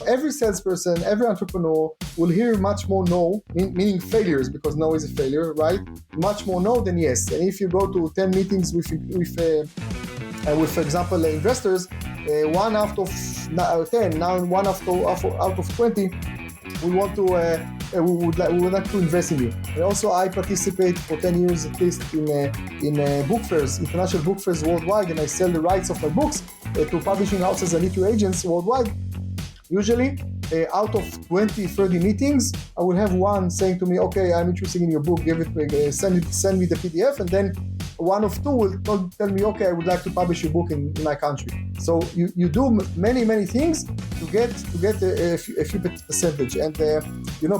Every salesperson, every entrepreneur will hear much more no, meaning failures, because no is a failure, right? Much more no than yes. And if you go to 10 meetings with for example, investors, 1 out of 10, now 1 out of 20, we would like to invest in you. And also, I participate for 10 years at least in book fairs, international book fairs worldwide, and I sell the rights of my books to publishing houses and literary agents worldwide. Usually, out of 20, 30 meetings, I will have one saying to me, okay, I'm interested in your book, give it, send me the PDF, and then one of two will tell me, okay, I would like to publish your book in my country. So you do many things to get a few percentage. And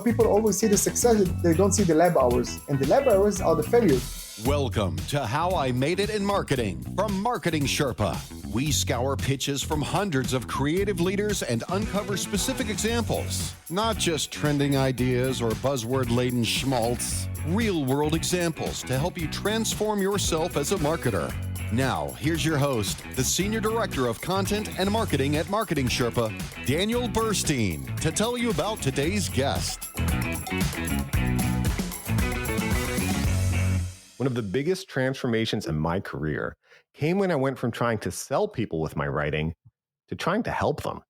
people always see the success, they don't see the lab hours, and the lab hours are the failures. Welcome to How I Made It in Marketing from Marketing Sherpa. We scour pitches from hundreds of creative leaders and uncover specific examples, not just trending ideas or buzzword-laden schmaltz, real-world examples to help you transform yourself as a marketer. Now, here's your host, the Senior Director of Content and Marketing at Marketing Sherpa, Daniel Burstein, to tell you about today's guest. One of the biggest transformations in my career came when I went from trying to sell people with my writing to trying to help them.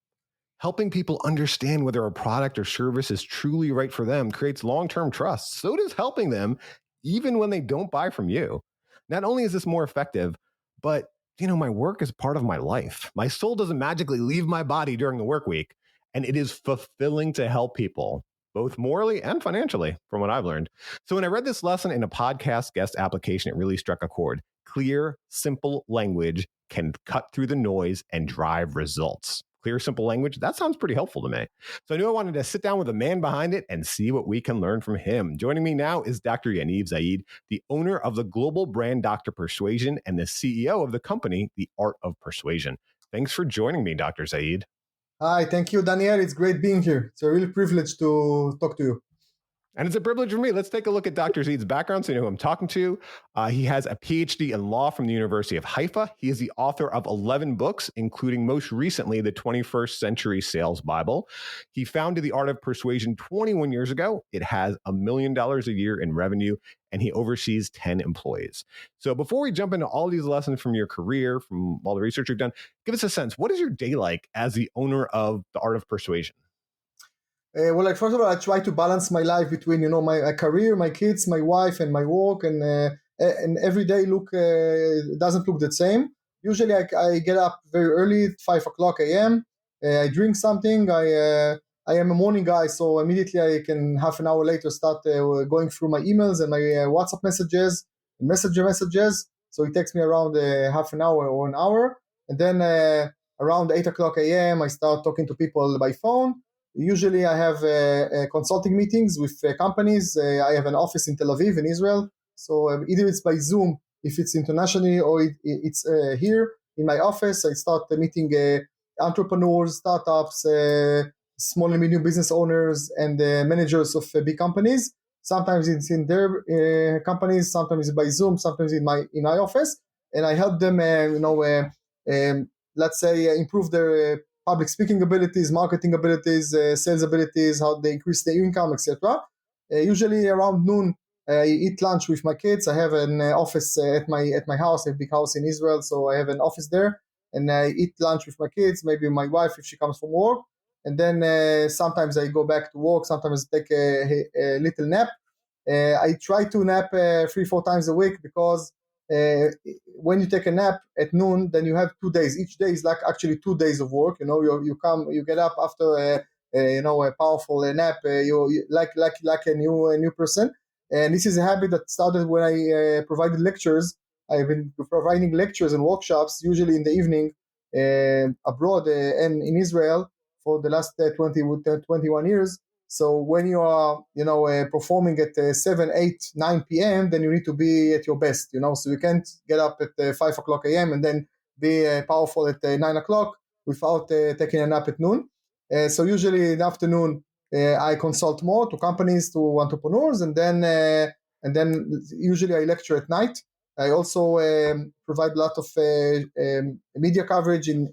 Helping people understand whether a product or service is truly right for them creates long-term trust. So does helping them, even when they don't buy from you. Not only is this more effective, but my work is part of my life. My soul doesn't magically leave my body during the work week, and it is fulfilling to help people, both morally and financially, from what I've learned. So when I read this lesson in a podcast guest application, it really struck a chord. Clear, simple language can cut through the noise and drive results. Clear, simple language, that sounds pretty helpful to me. So I knew I wanted to sit down with the man behind it and see what we can learn from him. Joining me now is Dr. Yaniv Zaid, the owner of the global brand Dr. Persuasion and the CEO of the company, The Art of Persuasion. Thanks for joining me, Dr. Zaid. Hi, thank you, Daniel. It's great being here. It's a real privilege to talk to you. And it's a privilege for me. Let's take a look at Dr. Zaid's background so you know who I'm talking to. He has a PhD in law from the University of Haifa. He is the author of 11 books, including most recently the 21st Century Sales Bible. He founded The Art of Persuasion 21 years ago. It has $1 million a year in revenue, and he oversees 10 employees. So before we jump into all these lessons from your career, from all the research you've done, give us a sense. What is your day like as the owner of The Art of Persuasion? First of all, I try to balance my life between, my career, my kids, my wife, and my work, and every day doesn't look the same. Usually, I get up very early, 5:00 a.m. I drink something. I am a morning guy, so immediately I can half an hour later start going through my emails and my WhatsApp messages, messages. So it takes me around half an hour or an hour, and then around 8:00 a.m. I start talking to people by phone. Usually I have consulting meetings with companies. I have an office in Tel Aviv in Israel. So either it's by Zoom, if it's internationally, or it's here in my office. I start meeting entrepreneurs, startups, small and medium business owners, and managers of big companies. Sometimes it's in their companies, sometimes it's by Zoom, sometimes in my office. And I help them, let's say, improve their public speaking abilities, marketing abilities, sales abilities, how they increase their income, etc. Usually around noon, I eat lunch with my kids. I have an office at my house, a big house in Israel, so I have an office there, and I eat lunch with my kids, maybe my wife if she comes from work, and then sometimes I go back to work. Sometimes I take a little nap. I try to nap 3-4 times a week because when you take a nap at noon, then you have 2 days. Each day is like actually 2 days of work. You get up after a powerful nap. You like a new person. And this is a habit that started when I provided lectures. I've been providing lectures and workshops, usually in the evening, abroad and in Israel for the last 21 years. So when you are, performing at 7, 8, 9 p.m., then you need to be at your best, so you can't get up at 5:00 a.m. and then be powerful at 9 o'clock without taking a nap at noon. So usually in the afternoon, I consult more to companies, to entrepreneurs, and then usually I lecture at night. I also provide a lot of media coverage in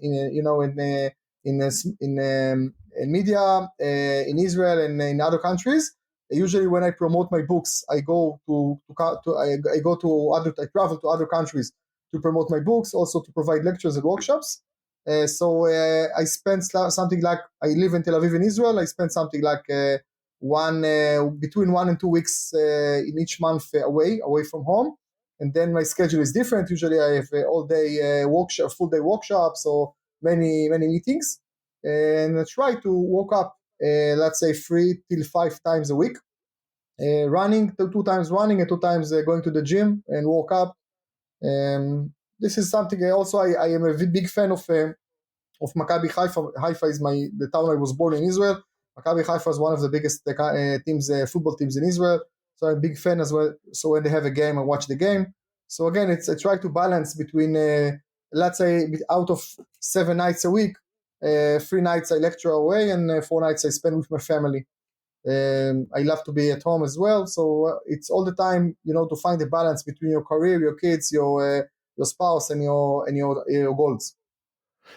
media in Israel and in other countries. Usually, when I promote my books, I go I travel to other countries to promote my books, also to provide lectures and workshops. So I spent something like, I live in Tel Aviv in Israel. I spent something like between 1 and 2 weeks in each month away from home. And then my schedule is different. Usually I have all day workshop, full day workshops, or many meetings. And I try to walk up, let's say 3 till 5 times a week, running, 2 times running and 2 times going to the gym and walk up. This is something also I am a big fan of Maccabi Haifa. Haifa is the town I was born in Israel. Maccabi Haifa is one of the biggest football teams in Israel. So I'm a big fan as well. So when they have a game, I watch the game. So again, I try to balance between, let's say, out of 7 nights a week, 3 nights I lecture away and 4 nights I spend with my family. I love to be at home as well. So it's all the time, to find a balance between your career, your kids, your spouse, and your goals.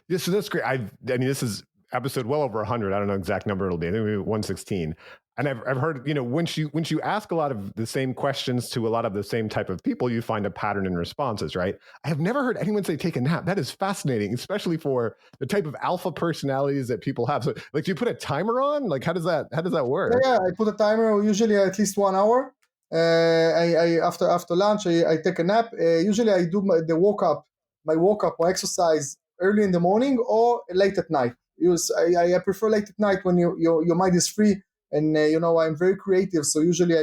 Yeah, so that's great. I mean, this is episode well over 100. I don't know exact number it'll be. I think maybe 116. And I've heard, once you ask a lot of the same questions to a lot of the same type of people, you find a pattern in responses, right? I have never heard anyone say take a nap. That is fascinating, especially for the type of alpha personalities that people have. So, like, do you put a timer on? Like, how does that work? Yeah, I put a timer, usually at least 1 hour. I after lunch, I take a nap. Usually I do my walk up or exercise early in the morning or late at night. I prefer late at night when your mind is free. And I'm very creative, so usually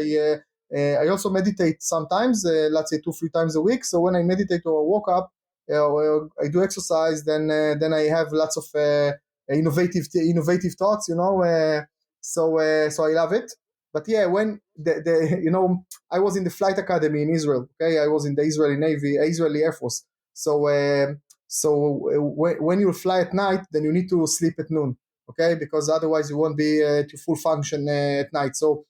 I also meditate sometimes, let's say 2-3 times a week. So when I meditate or walk up, or I do exercise, then I have lots of innovative thoughts, so I love it. But yeah, when I was in the flight academy in Israel. Okay, I was in the Israeli Navy, Israeli Air Force. So when you fly at night, then you need to sleep at noon. Okay, because otherwise you won't be to full function at night. So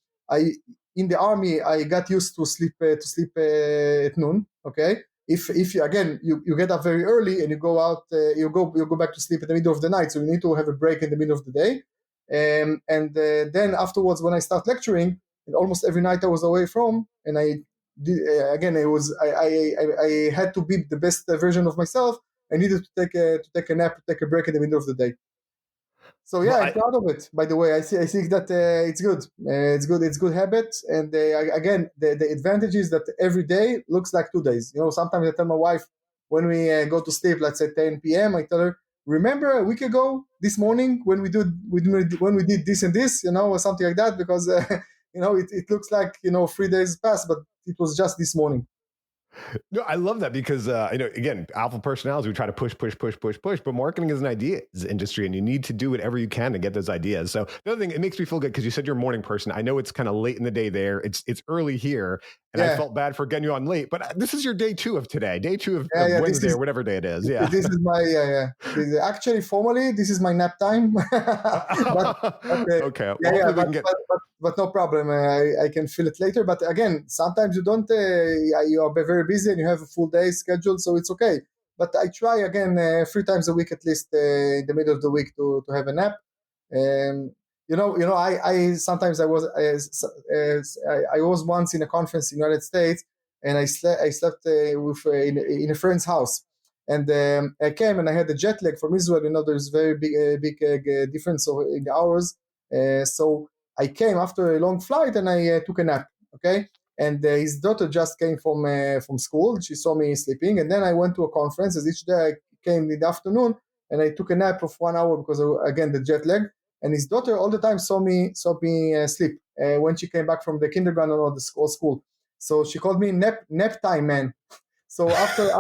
in the army I got used to sleep at noon. Okay, if you again you get up very early and you go out, you go back to sleep at the middle of the night. So you need to have a break in the middle of the day. And then afterwards, when I start lecturing, and almost every night I was away from, and I did, again I had to be the best version of myself. I needed to take a nap, take a break in the middle of the day. So yeah, I'm proud of it. By the way, I think that it's good. It's good habit. And again, the advantage is that every day looks like 2 days. Sometimes I tell my wife when we go to sleep, let's say 10 p.m. I tell her, remember a week ago this morning when we did this and this, or something like that, because it looks like 3 days passed, but it was just this morning. No, I love that because, again, alpha personalities, we try to push, but marketing is an ideas industry and you need to do whatever you can to get those ideas. So the other thing, it makes me feel good because you said you're a morning person. I know it's kind of late in the day there. It's early here and I felt bad for getting you on late, but this is your day 2 of today, day 2 of Wednesday or whatever day it is. Yeah. This is my, actually formally, this is my nap time. But, okay. But no problem. I can feel it later. But again, sometimes you don't, you are very busy and you have a full day scheduled, so it's okay. But I try again 3 times a week at least in the middle of the week to have a nap. I sometimes I was once in a conference in the United States and I slept in a friend's house. And I came and I had a jet lag from Israel. There's very big difference in the hours. So I came after a long flight and I took a nap. Okay, and his daughter just came from school. She saw me sleeping, and then I went to a conference. As each day I came in the afternoon and I took a nap of 1 hour because again the jet lag. And his daughter all the time saw me sleep when she came back from the kindergarten or the school. So she called me nap time man. So after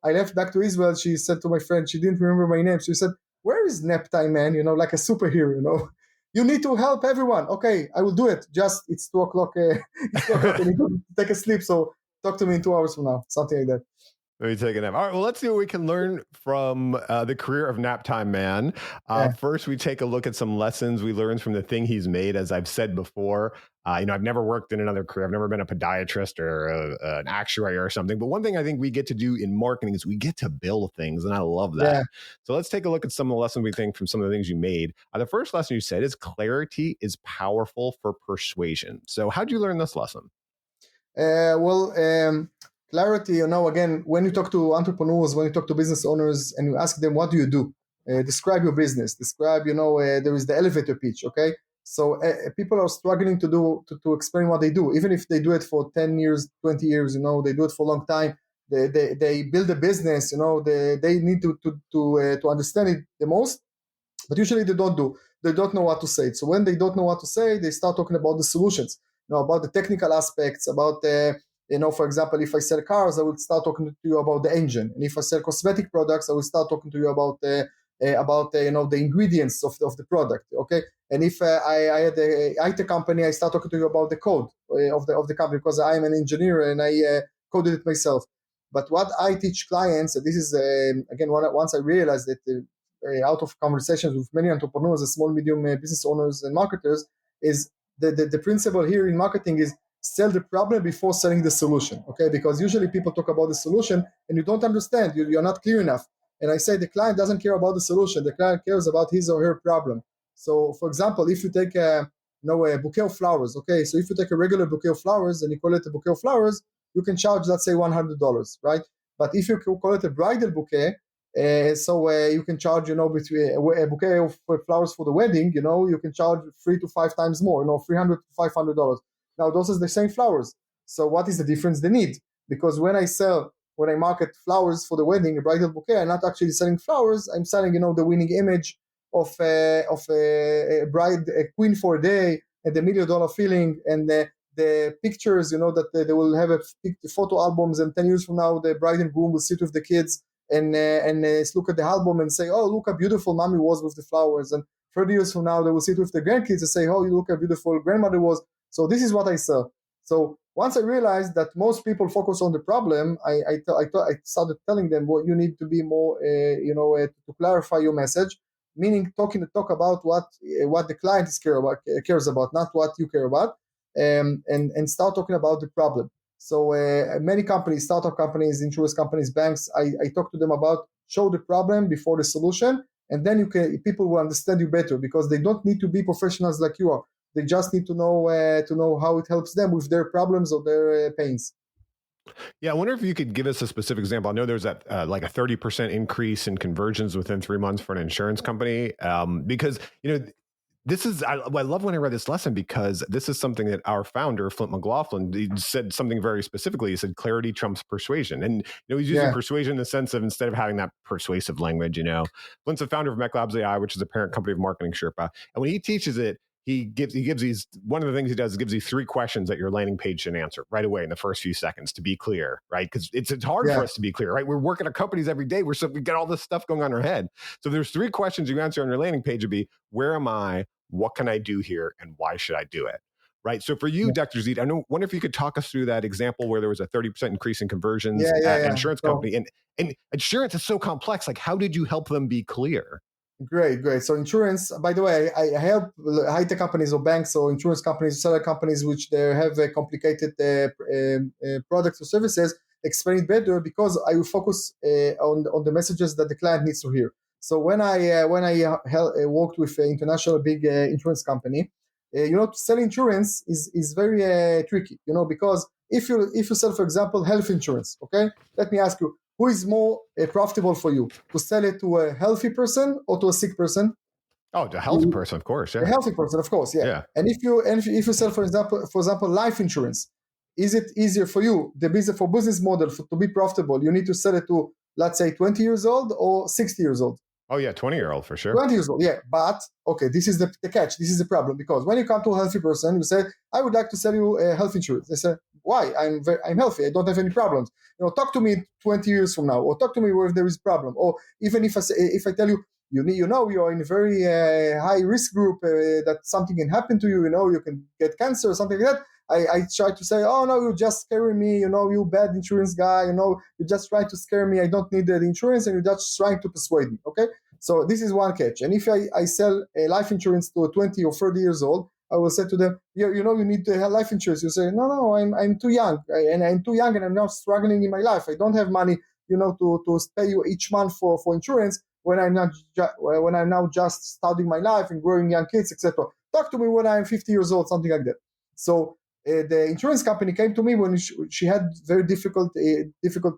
I left back to Israel, she said to my friend, she didn't remember my name. She said, "Where is nap time man? Like a superhero. You need to help everyone." Okay, I will do it. Just it's 2 o'clock. It's 2 o'clock. I need to take a sleep. So talk to me in 2 hours from now, something like that. Let me take a nap. All right, well, let's see what we can learn from the career of Naptime Man. Yeah. First, we take a look at some lessons we learned from the thing he's made. As I've said before, I've never worked in another career. I've never been a podiatrist or an actuary or something. But one thing I think we get to do in marketing is we get to build things, and I love that. Yeah. So let's take a look at some of the lessons we think from some of the things you made. The first lesson you said is clarity is powerful for persuasion. So how'd you learn this lesson? Clarity, again, when you talk to entrepreneurs, when you talk to business owners and you ask them, what do you do? Describe your business. Describe, there is the elevator pitch, okay? So people are struggling to explain what they do, even if they do it for 10 years, 20 years, they do it for a long time. They build a business, they need to understand it the most, but usually they don't know what to say. So when they don't know what to say, they start talking about the solutions, about the technical aspects, about for example, if I sell cars, I will start talking to you about the engine, and if I sell cosmetic products, I will start talking to you about the ingredients of the product. Okay, and if I had a IT company, I start talking to you about the code of the company, because I am an engineer and I coded it myself. But what I teach clients, and this is again once I realized that out of conversations with many entrepreneurs, small, medium business owners and marketers, is the principle here in marketing is sell the problem before selling the solution. Okay, because usually people talk about the solution and you don't understand, you're not clear enough. And I say the client doesn't care about the solution, the client cares about his or her problem. So for example, if you take a bouquet of flowers, okay, so if you take a regular bouquet of flowers and you call it a bouquet of flowers, you can charge, let's say, $100, right? But if you call it a bridal bouquet, you can charge, between a bouquet of flowers for the wedding, you can charge 3 to 5 times more, $300 to $500. Now, those are the same flowers. So what is the difference? The need. Because when I market flowers for the wedding, a bridal bouquet, I'm not actually selling flowers. I'm selling, the winning image of a bride, a queen for a day, and the $1 million feeling, and the pictures, that they will have photo albums, and 10 years from now, the bride and groom will sit with the kids and look at the album and say, oh, look how beautiful mommy was with the flowers. And 30 years from now, they will sit with the grandkids and say, oh, you look how beautiful grandmother was. So this is what I sell. So once I realized that most people focus on the problem, I started telling them, well, you need to be more, to clarify your message, meaning talk about what the client cares about, not what you care about, and start talking about the problem. So many companies, startup companies, insurance companies, banks, I talk to them about show the problem before the solution, and then people will understand you better, because they don't need to be professionals like you are. They just need to know how it helps them with their problems or their pains. Yeah, I wonder if you could give us a specific example. I know there's that like a 30% increase in conversions within 3 months for an insurance company, because this is, I love when I read this lesson, because this is something that our founder, Flint McLaughlin, he said something very specifically. He said, clarity trumps persuasion. And, he's using persuasion in the sense of, instead of having that persuasive language, Flint's the founder of MechLabs AI, which is a parent company of Marketing Sherpa. And when he teaches it, he gives these, one of the things he does is gives you 3 questions that your landing page should answer right away in the first few seconds to be clear, right? Because it's hard for us to be clear, right? We're working at companies every day. We got all this stuff going on in our head. So there's 3 questions you answer on your landing page would be, where am I? What can I do here? And why should I do it? Right. So for you, Dr. Zed, wonder if you could talk us through that example where there was a 30% increase in conversions at an insurance company. And insurance is so complex. Like, how did you help them be clear? Great. So insurance, by the way, I help high-tech companies or banks or insurance companies, seller companies, which they have complicated products or services, explain it better, because I will focus on the messages that the client needs to hear. So when I worked with an international big insurance company, to sell insurance is very tricky, because if you sell, for example, health insurance, okay, let me ask you, who is more profitable for you, to sell it to a healthy person or to a sick person? Oh, to a healthy person, of course. Yeah. A healthy person, of course. Yeah. And if you sell, for example, life insurance, is it easier for you, for business model to be profitable? You need to sell it to, let's say, 20 years old or 60 years old. Oh yeah, 20-year-old for sure. 20 years old, yeah. But okay, this is the catch. This is the problem, because when you come to a healthy person, you say, "I would like to sell you a health insurance." They say, "Why? I'm healthy. I don't have any problems. Talk to me 20 years from now, or talk to me where there is problem." Or even if I tell you, you are in a very high risk group, that something can happen to you. You can get cancer or something like that. I try to say, oh no, you just scare me, you bad insurance guy, you just try to scare me, I don't need the insurance, and you're just trying to persuade me, okay? So this is one catch. And if I sell a life insurance to a 20 or 30 years old, I will say to them, you need to have life insurance. You say, no, I'm too young, and I'm too young, and I'm now struggling in my life. I don't have money, to pay you each month for insurance when I'm now just starting my life and growing young kids, etc. Talk to me when I'm 50 years old, something like that. So the insurance company came to me when she had very difficult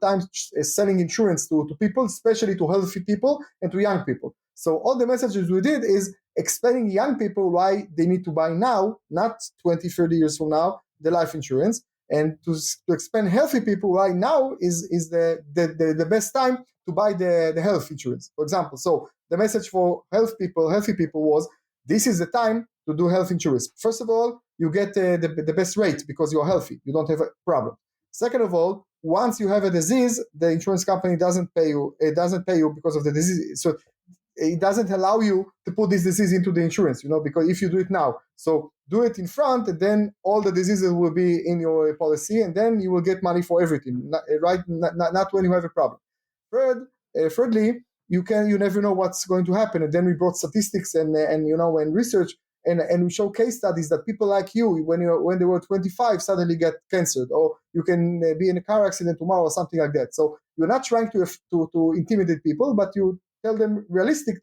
times selling insurance to people, especially to healthy people and to young people. So all the messages we did is explaining young people why they need to buy now, not 20, 30 years from now, the life insurance, and to explain healthy people why now is the best time to buy the health insurance, for example. So the message for healthy people was, this is the time to do health insurance. First of all, you get the best rate because you're healthy. You don't have a problem. Second of all, once you have a disease, the insurance company doesn't pay you. It doesn't pay you because of the disease. So it doesn't allow you to put this disease into the insurance, because if you do it now, so do it in front, and then all the diseases will be in your policy, and then you will get money for everything, not when you have a problem. Thirdly, you never know what's going to happen, and then we brought statistics and research, and we show case studies that people like you, when they were 25, suddenly get cancer, or you can be in a car accident tomorrow, or something like that. So you're not trying to intimidate people, but you tell them the realistic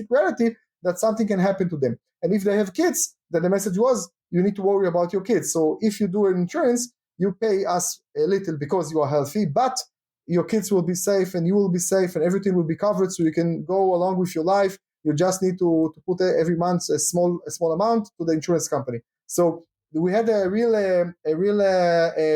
reality that something can happen to them. And if they have kids, then the message was, you need to worry about your kids. So if you do an insurance, you pay us a little because you are healthy, but your kids will be safe, and you will be safe, and everything will be covered, so you can go along with your life. You just need to put every month a small amount to the insurance company. So we had a real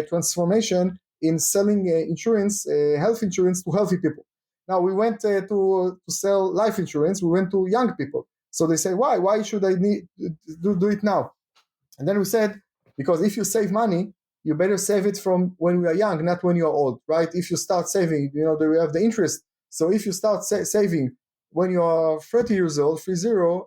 transformation in selling insurance, health insurance, to healthy people. Now we went to sell life insurance. We went to young people. So they say, why should I need do it now? And then we said, because if you save money, you better save it from when we are young, not when you are old, right? If you start saving, we have the interest. So if you start saving when you are 30 years old, 30,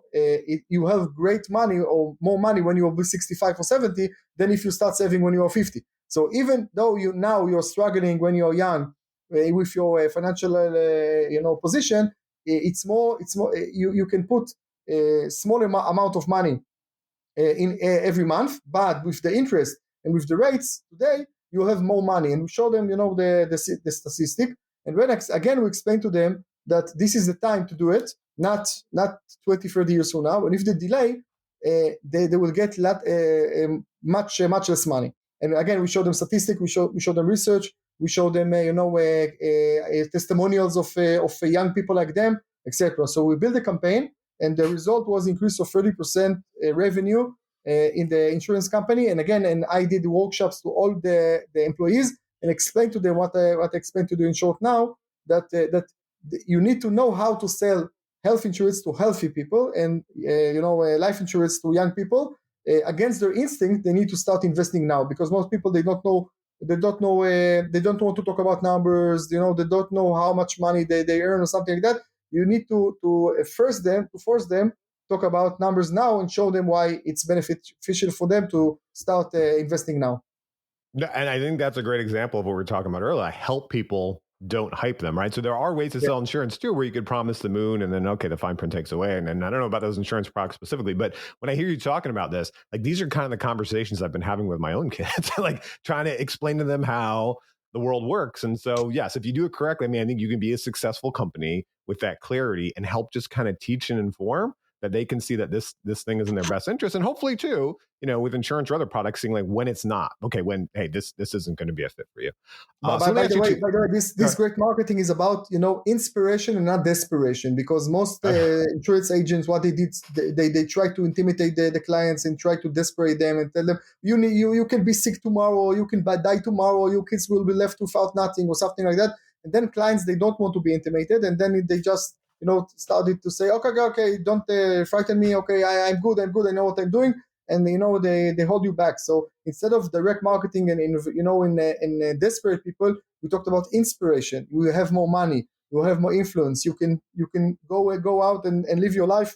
you have great money or more money when you will be 65 or 70 than if you start saving when you are 50. So even though you're struggling when you're young with your financial position, it's more you can put a small amount of money in every month, but with the interest and with the rates today, you have more money. And we show them, the statistic. And when again we explain to them that this is the time to do it, not 20, 30 years from now. And if they delay, they will get much less money. And again, we show them statistics, we show them research, we show them testimonials of young people like them, etc. So we build a campaign, and the result was increase of 30% revenue in the insurance company. And again, I did workshops to all the employees and explained to them what I explained to you in short now, that you need to know how to sell health insurance to healthy people and life insurance to young people. Against their instinct, they need to start investing now, because most people, they don't want to talk about numbers, they don't know how much money they earn or something like that. You need to force them talk about numbers now and show them why it's beneficial for them to start investing now. And I think that's a great example of what we were talking about earlier. Help people, don't hype them, right? So there are ways to sell insurance too, where you could promise the moon and then, okay, the fine print takes away. And then I don't know about those insurance products specifically, but when I hear you talking about this, like, these are kind of the conversations I've been having with my own kids, like trying to explain to them how the world works. And so, yes, if you do it correctly, I think you can be a successful company with that clarity and help just kind of teach and inform, that they can see that this thing is in their best interest. And hopefully too, with insurance or other products, seeing like when it's not, okay, when, hey, this isn't going to be a fit for you. By the way, this great marketing is about, inspiration and not desperation, because most insurance agents, what they did, they try to intimidate the clients and try to desperate them and tell them, you can be sick tomorrow, you can die tomorrow, your kids will be left without nothing or something like that. And then clients, they don't want to be intimidated, and then they just started to say, okay, don't frighten me. Okay, I'm good. I know what I'm doing. And, they hold you back. So instead of direct marketing and, in desperate people, we talked about inspiration. You have more money. You have more influence. You can go out and live your life,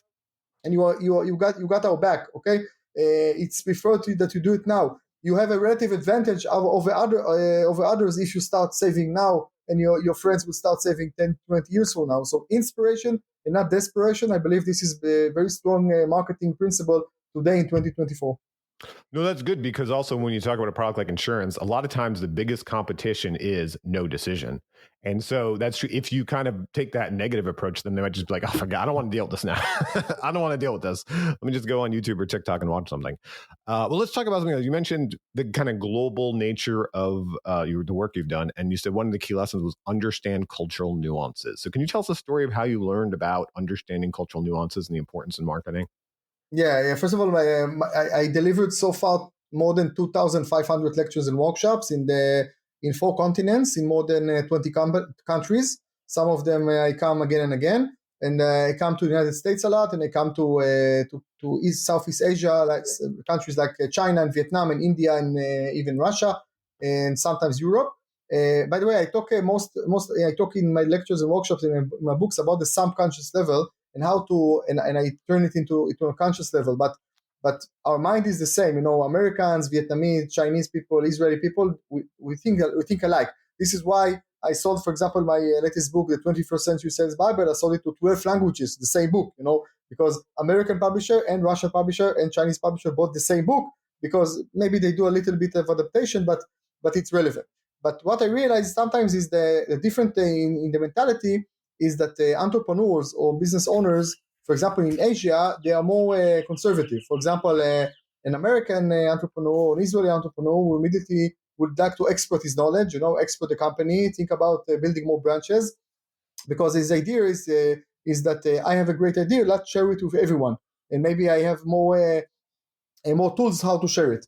and you got our back. Okay. It's preferred that you do it now. you have a relative advantage over others if you start saving now, and your friends will start saving 10, 20 years from now. So inspiration and not desperation. I believe this is a very strong marketing principle today in 2024. No, that's good, because also when you talk about a product like insurance, a lot of times the biggest competition is no decision. And so that's true. If you kind of take that negative approach, then they might just be like, oh, forget, I don't want to deal with this now. I don't want to deal with this. Let me just go on YouTube or TikTok and watch something. Well, let's talk about something else. You mentioned the kind of global nature of the work you've done. And you said one of the key lessons was understand cultural nuances. So can you tell us the story of how you learned about understanding cultural nuances and the importance in marketing? Yeah. First of all, I delivered so far more than 2,500 lectures and workshops in 4 continents, in more than 20 countries. Some of them I come again and again, and I come to the United States a lot, and I come to Southeast Asia, like countries like China and Vietnam and India and even Russia, and sometimes Europe. By the way, I talk I talk in my lectures and workshops in my books about the subconscious level, and how to and I turn it into a conscious level. But our mind is the same. Americans, Vietnamese, Chinese people, Israeli people, we think alike. This is why I sold, for example, my latest book, The 21st Century Sales Bible. I sold it to 12 languages, the same book, because American publisher and Russian publisher and Chinese publisher bought the same book, because maybe they do a little bit of adaptation, but it's relevant. But what I realized sometimes is the different in the mentality is that entrepreneurs or business owners, for example, in Asia, they are more conservative. For example, an American entrepreneur or an Israeli entrepreneur will immediately would like to export his knowledge, export the company, think about building more branches, because his idea is that I have a great idea, let's share it with everyone, and maybe I have more tools how to share it.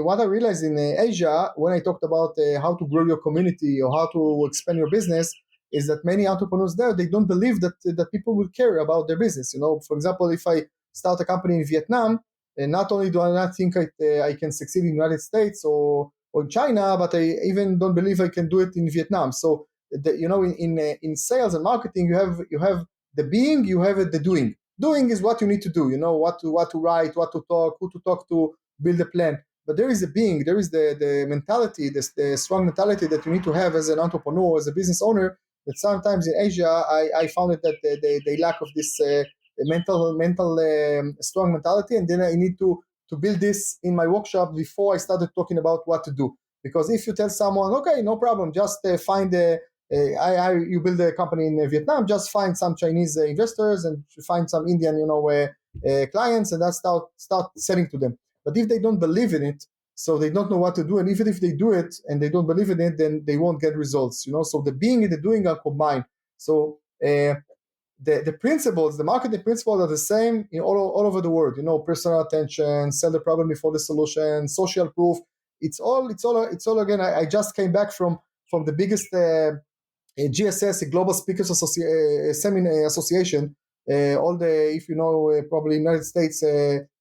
What I realized in Asia, when I talked about how to grow your community or how to expand your business, is that many entrepreneurs there, they don't believe that people will care about their business. For example, if I start a company in Vietnam, and not only do I not think I can succeed in the United States or in China, but I even don't believe I can do it in Vietnam. So, in sales and marketing, you have the being, you have the doing. Doing is what you need to do, what to write, what to talk, who to talk to, build a plan. But there is a being, there is the mentality, the strong mentality that you need to have as an entrepreneur, as a business owner, that sometimes in Asia, I found it that they lack of this mental strong mentality. And then I need to build this in my workshop before I started talking about what to do. Because if you tell someone, okay, no problem, just find you build a company in Vietnam, just find some Chinese investors and find some Indian, clients, and that's start selling to them. But if they don't believe in it, so they don't know what to do, and even if they do it and they don't believe in it, then they won't get results. So the being and the doing are combined. So the principles, the marketing principles, are the same in all over the world. Personal attention, sell the problem before the solution, social proof. It's all again. I just came back from the biggest GSS, a Global Speakers Association. If probably United States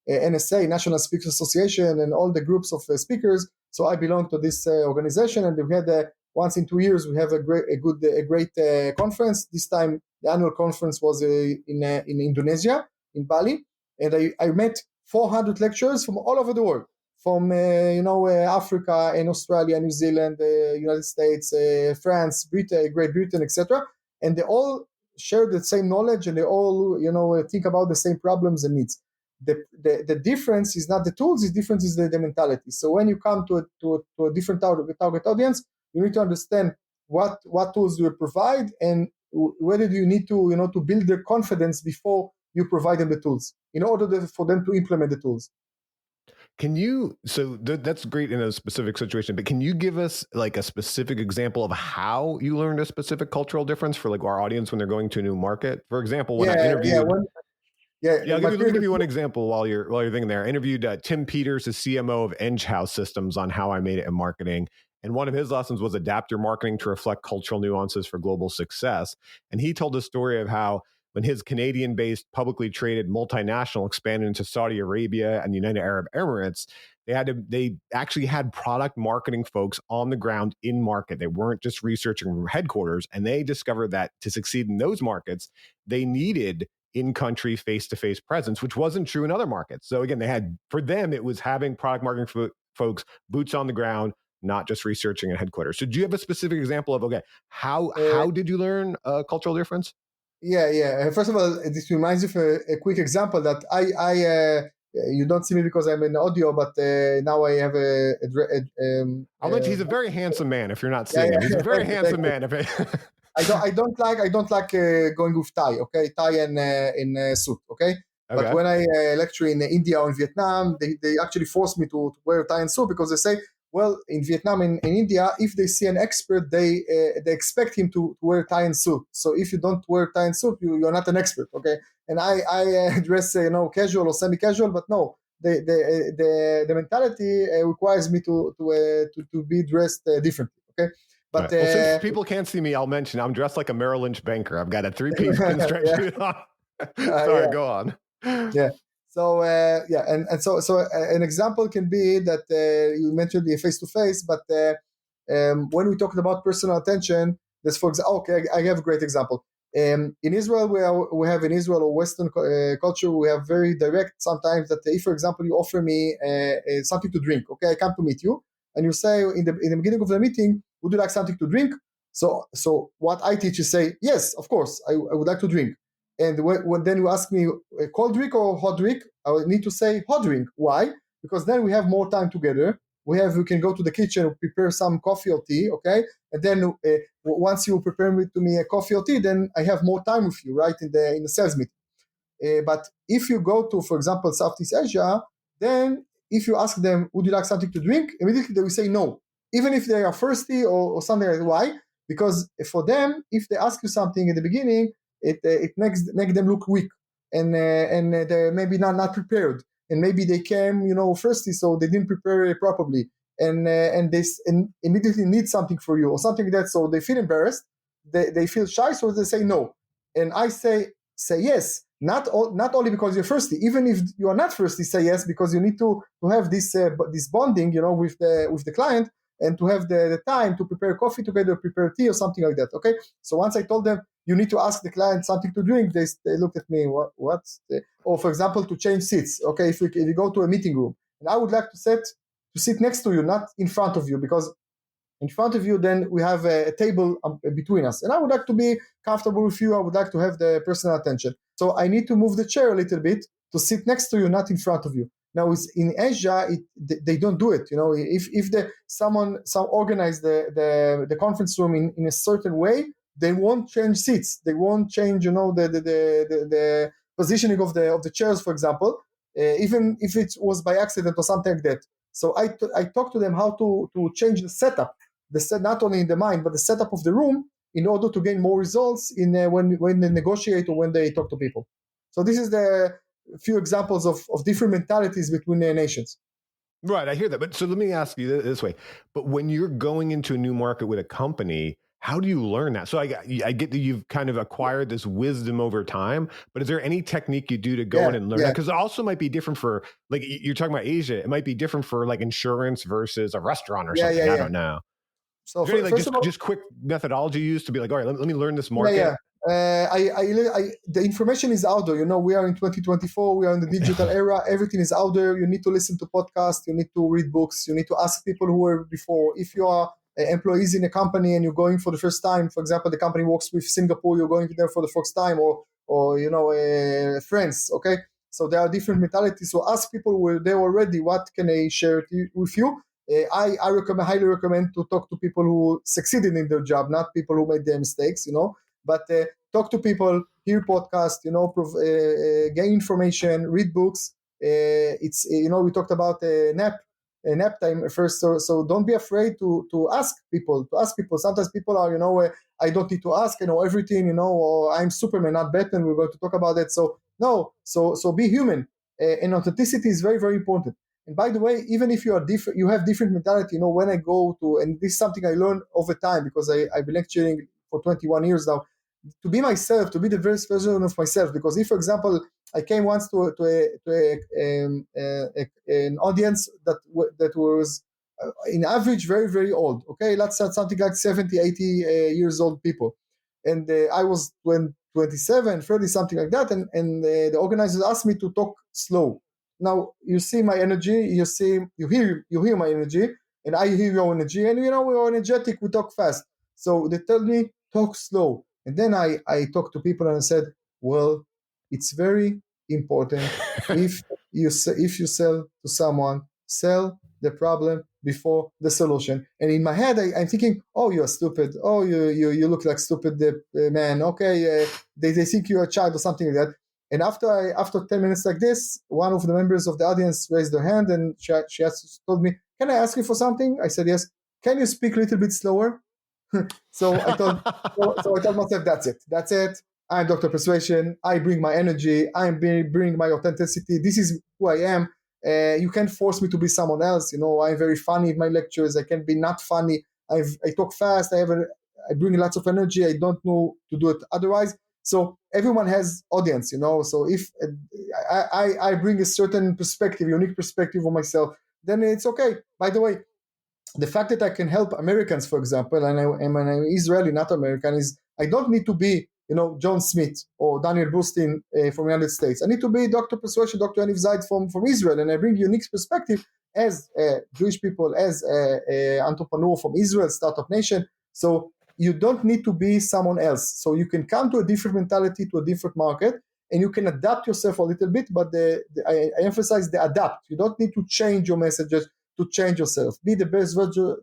NSA, National Speakers Association, and all the groups of speakers. So I belong to this organization, and we had once in 2 years we have a great conference. This time the annual conference was in Indonesia, in Bali, and I met 400 lecturers from all over the world, from Africa and Australia, New Zealand, United States, France, Britain, Great Britain, etc. And they all share the same knowledge, and they all think about the same problems and needs. The difference is not the tools; the difference is the mentality. So when you come to a different target audience, you need to understand what tools do you provide, and whether do you need to to build their confidence before you provide them the tools, in order for them to implement the tools. That's great in a specific situation, but can you give us like a specific example of how you learned a specific cultural difference for like our audience when they're going to a new market? For example, when I interviewed... I'll give you one example while you're thinking there. I interviewed Tim Peters, the CMO of Enghouse Systems, on how I made it in marketing. And one of his lessons was adapt your marketing to reflect cultural nuances for global success. And he told the story of how when his Canadian-based publicly traded multinational expanded into Saudi Arabia and the United Arab Emirates, they actually had product marketing folks on the ground in market. They weren't just researching from headquarters. And they discovered that to succeed in those markets, they needed in-country face-to-face presence, which wasn't true in other markets. So again, for them, it was having product marketing folks boots on the ground, not just researching at headquarters. So do you have a specific example of, okay, how did you learn a cultural difference? Yeah. First of all, this reminds me of a quick example that you don't see me because I'm in audio, but now I have I'll mention he's a very handsome man. If you're not seeing yeah, him, he's a very thank you, handsome thank you. man. I don't like going with tie, okay, tie and in suit, okay. But Okay. when I lecture in India or in Vietnam, they actually force me to wear tie and suit because they say, well, in Vietnam and in India, if they see an expert, they expect him to wear tie and suit. So if you don't wear tie and suit, you're not an expert, okay. And I dress casual or semi-casual, but no, the mentality requires me to be dressed differently, okay. But right. Well, since people can't see me, I'll mention I'm dressed like a Merrill Lynch banker. I've got a 3-piece pinstripe suit on. Sorry, go on. Yeah. So so an example can be that you mentioned the face-to-face, but when we talked about personal attention, this for example, okay, I have a great example. In Israel, we have in Israel or Western culture, we have very direct sometimes that if, for example, you offer me something to drink, okay, I come to meet you, and you say in the beginning of the meeting, would you like something to drink? So what I teach is say, yes, of course, I would like to drink. And when then you ask me a cold drink or hot drink, I will need to say hot drink. Why? Because then we have more time together. We can go to the kitchen and prepare some coffee or tea, okay? And then once you prepare to me a coffee or tea, then I have more time with you, right, in the sales meeting. But if you go to, for example, Southeast Asia, then if you ask them, would you like something to drink? Immediately they will say no, even if they are thirsty or something like that. Why? Because for them, if they ask you something in the beginning, it makes them look weak and they're maybe not prepared, and maybe they came thirsty, so they didn't prepare it properly, and they immediately need something for you or something like that, so they feel embarrassed, they feel shy, so they say no. And I say yes, not only because you're thirsty, even if you are not thirsty, say yes, because you need to have this bonding with the client, and to have the time to prepare coffee together, prepare tea or something like that, okay? So once I told them you need to ask the client something to drink, they looked at me, what? Or for example, to change seats, okay? If you go to a meeting room and I would like to sit next to you, not in front of you, because in front of you, then we have a table between us, and I would like to be comfortable with you. I would like to have the personal attention, so I need to move the chair a little bit to sit next to you, not in front of you. Now, in Asia, they don't do it. If someone organize the conference room in a certain way, they won't change seats. They won't change, the positioning of the chairs, for example, even if it was by accident or something like that. So I talk to them how to change the setup, not only in the mind, but the setup of the room, in order to gain more results when they negotiate or when they talk to people. So this is the few examples of different mentalities between the nations. Right, I hear that. But so let me ask you this way. But when you're going into a new market with a company, how do you learn that? So I get that you've kind of acquired this wisdom over time, but is there any technique you do to go in and learn that? Because it also might be different for, like, you're talking about Asia, it might be different for like insurance versus a restaurant or something. I don't know. So is there any just quick methodology used to be like, all right, let me learn this market? The information is out there. We are in 2024. We are in the digital era. Everything is out there. You need to listen to podcasts. You need to read books. You need to ask people who were before. If you are employees in a company and you're going for the first time, for example, the company works with Singapore, you're going there for the first time, or friends. Okay, so there are different mentalities. So ask people who were there already. What can I share with you? I highly recommend to talk to people who succeeded in their job, not people who made their mistakes. But talk to people, hear podcasts, gain information, read books. It's we talked about nap time first, so don't be afraid to ask people. Sometimes people are I don't need to ask, everything, or I'm Superman, not Batman. We're going to talk about that. So no, so be human, and authenticity is very, very important. And by the way, even if you are different, you have different mentality. When I go to, and this is something I learned over time because I've been lecturing for 21 years now, to be myself, to be the best version of myself. Because if, for example, I came once to an audience that was in average very, very old. Okay, let's say something like 70, 80 years old people. And I was 27, 30, something like that. And the organizers asked me to talk slow. now you see my energy, you hear my energy, and I hear your energy, and we're energetic, we talk fast. So they tell me talk slow, and then I talk to people and I said, well, it's very important if you sell to someone, sell the problem before the solution. And in my head, I'm thinking, oh, you're stupid. Oh, you look like stupid man. Okay, they think you're a child or something like that. And after 10 minutes like this, one of the members of the audience raised their hand and she told me, can I ask you for something? I said, yes. Can you speak a little bit slower? So I told myself, that's it. I'm Dr. Persuasion. I bring my energy. I bring my authenticity. This is who I am. You can't force me to be someone else. I'm very funny in my lectures. I can be not funny. I talk fast. I bring lots of energy. I don't know to do it otherwise. So everyone has audience, So if I bring a certain perspective, unique perspective of myself, then it's okay. By the way, the fact that I can help Americans, for example, and I'm Israeli, not American, is I don't need to be, John Smith or Daniel Bustin from the United States. I need to be Dr. Persuasion, Dr. Yaniv Zaid from Israel, and I bring unique perspective as Jewish people, as entrepreneur from Israel, startup nation. So you don't need to be someone else. So you can come to a different mentality, to a different market, and you can adapt yourself a little bit, but I emphasize the adapt. You don't need to change your messages, to change yourself. Be the best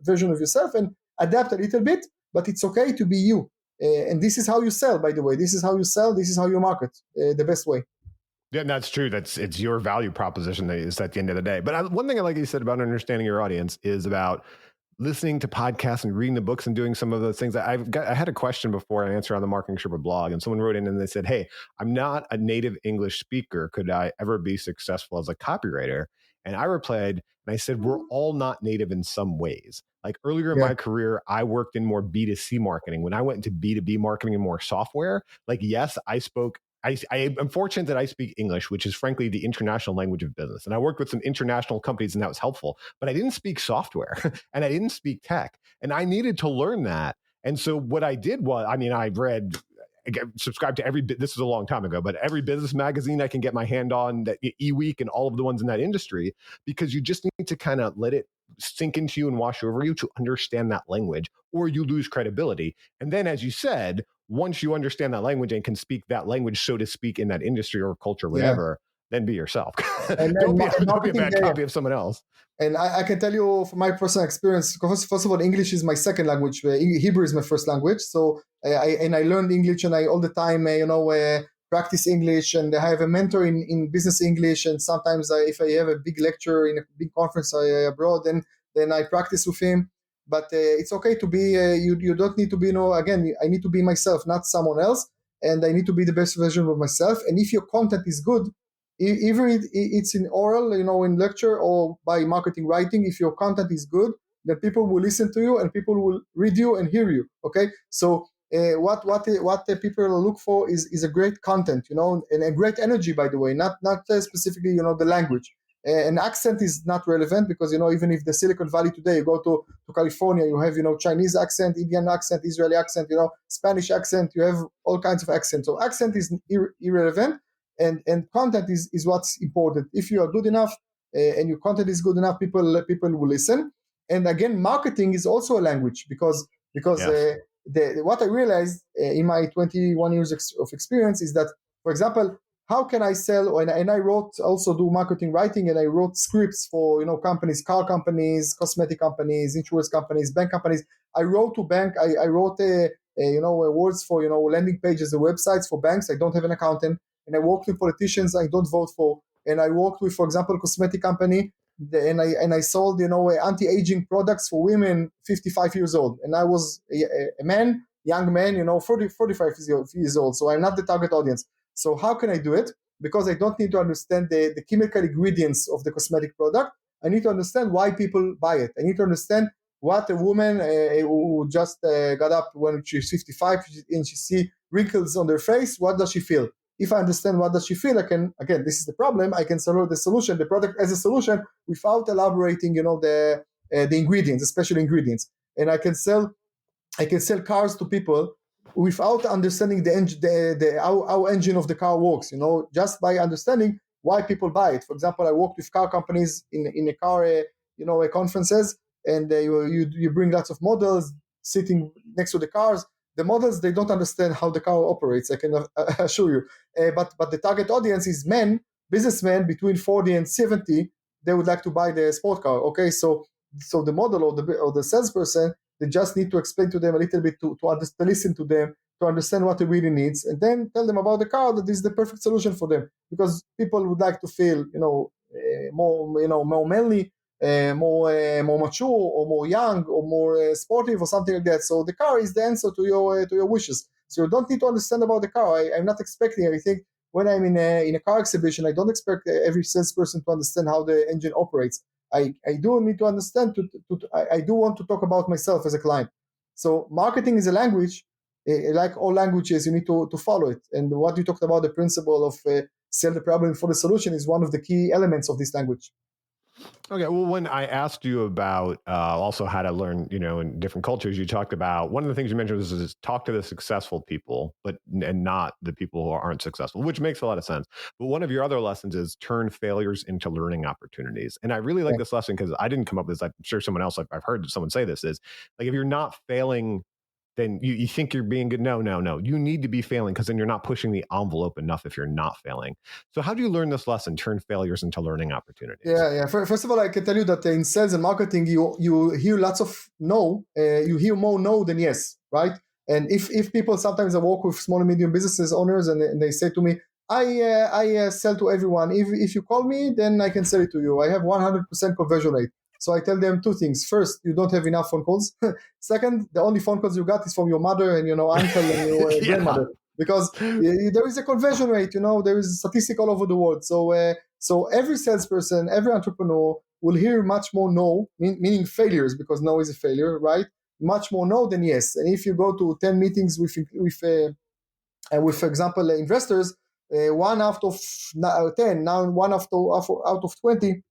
version of yourself and adapt a little bit, but it's okay to be you. And this is how you sell, by the way. This is how you sell. This is how you market the best way. Yeah, that's true. It's your value proposition that is at the end of the day. But one thing I like you said about understanding your audience is about listening to podcasts and reading the books and doing some of those things. I had a question before I answered on the Marketing Sherpa blog, and someone wrote in and they said, hey, I'm not a native English speaker. Could I ever be successful as a copywriter? And I replied, and I said, we're all not native in some ways. Like earlier in my career, I worked in more B2C marketing. When I went into B2B marketing and more software, like, yes, I am fortunate that I speak English, which is frankly the international language of business. And I worked with some international companies and that was helpful, but I didn't speak software and I didn't speak tech. And I needed to learn that. And so what I did was, subscribe to this was a long time ago, but every business magazine I can get my hand on, that eWeek and all of the ones in that industry, because you just need to kind of let it sink into you and wash over you to understand that language, or you lose credibility. And then, as you said, once you understand that language and can speak that language, so to speak, in that industry or culture, whatever, then be yourself. And don't be a bad copy of someone else. And I can tell you from my personal experience, first of all, English is my second language. Hebrew is my first language. So I learned English, and I all the time, practice English. And I have a mentor in business English. And sometimes if I have a big lecture in a big conference abroad, then I practice with him. But it's okay to be, you don't need to be, again, I need to be myself, not someone else. And I need to be the best version of myself. And if your content is good, either it's in oral, in lecture, or by marketing writing, if your content is good, then people will listen to you and people will read you and hear you. Okay, so what the people look for is a great content, and a great energy, by the way, not specifically, the language. An accent is not relevant because, even if the Silicon Valley today, you go to California, you have, Chinese accent, Indian accent, Israeli accent, Spanish accent, you have all kinds of accents. So accent is irrelevant. And content is what's important. If you are good enough and your content is good enough, people will listen. And again, marketing is also a language because yes. What I realized in my 21 years of experience is that, for example, how can I sell? And I also do marketing writing, and I wrote scripts for companies, car companies, cosmetic companies, insurance companies, bank companies. I wrote to bank. I wrote words for landing pages and websites for banks. I don't have an accountant. And I worked with politicians I don't vote for. And I worked with, for example, a cosmetic company, and I sold, anti-aging products for women 55 years old. And I was a man, young man, 45 years old. So I'm not the target audience. So how can I do it? Because I don't need to understand the chemical ingredients of the cosmetic product. I need to understand why people buy it. I need to understand what a woman who just got up when she's 55 and she see wrinkles on their face, what does she feel? If I understand what does she feel, I can, again, this is the problem, I can sell the solution, the product as a solution, without elaborating, the ingredients, especially ingredients. And I can sell cars to people without understanding how engine of the car works, just by understanding why people buy it. For example, I worked with car companies in a car, conferences, and you bring lots of models sitting next to the cars. The models, they don't understand how the car operates, I can assure you. But the target audience is men, businessmen between 40 and 70. They would like to buy the sport car. Okay, so the model or the salesperson, they just need to explain to them a little bit to listen to them, to understand what they really needs, and then tell them about the car that is the perfect solution for them. Because people would like to feel, more manly, more mature, or more young, or more sportive, or something like that. So the car is the answer to your wishes. So you don't need to understand about the car. I'm not expecting everything. When I'm in a car exhibition, I don't expect every salesperson to understand how the engine operates. I do need to understand. I do want to talk about myself as a client. So marketing is a language. Like all languages, you need to follow it. And what you talked about, the principle of sell the problem for the solution, is one of the key elements of this language. Okay. Well, when I asked you about also how to learn, in different cultures, you talked about one of the things you mentioned was talk to the successful people, and not the people who aren't successful, which makes a lot of sense. But one of your other lessons is turn failures into learning opportunities. And I really like this lesson because I didn't come up with this. I'm sure someone else, I've heard someone say this, is like, if you're not failing, then you think you're being good. No. You need to be failing, because then you're not pushing the envelope enough if you're not failing. So how do you learn this lesson, turn failures into learning opportunities? Yeah. First of all, I can tell you that in sales and marketing, you hear lots of no. You hear more no than yes, right? And if people, sometimes I work with small and medium businesses owners, and they say to me, I sell to everyone. If you call me, then I can sell it to you. I have 100% conversion rate. So I tell them two things. First, you don't have enough phone calls. Second, the only phone calls you got is from your mother and uncle and your grandmother, because there is a conversion rate. There is a statistic all over the world. So every salesperson, every entrepreneur will hear much more no, meaning failures, because no is a failure, right? Much more no than yes. And if you go to 10 meetings with for example, investors, 1 out of 10, now 1 out of 20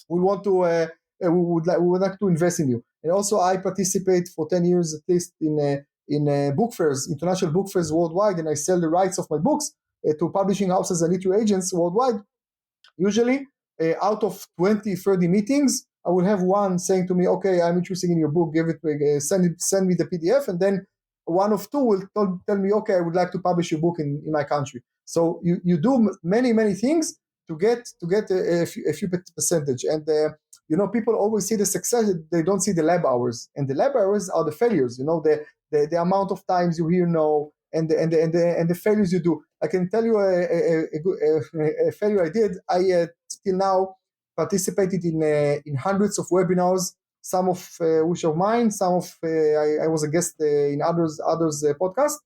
we want to. We would like to invest in you. And also, I participate for 10 years at least in book fairs, international book fairs worldwide, and I sell the rights of my books to publishing houses and literary agents worldwide. Usually, out of 20, 30 meetings, I will have one saying to me, "Okay, I'm interested in your book. Give it, send me the PDF," and then one of two will tell me, "Okay, I would like to publish your book in my country." So you do many things to get a few percentage. And people always see the success, they don't see the lab hours, and the lab hours are the failures. The amount of times you hear no, and the failures you do. I can tell you a failure I did. I till now participated in hundreds of webinars, some of which are mine, some of I was a guest in others podcasts.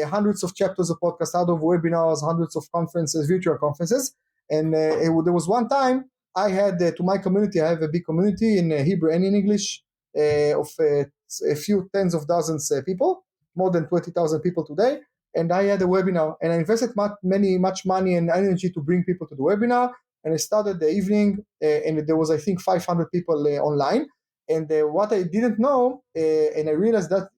Hundreds of chapters of podcasts, out of webinars, hundreds of conferences, virtual conferences. And there was one time I had to my community. I have a big community in Hebrew and in English of a few tens of dozens people, more than 20,000 people today. And I had a webinar, and I invested much money and energy to bring people to the webinar. And I started the evening, and there was, I think, 500 people online. And what I didn't know, and I realized that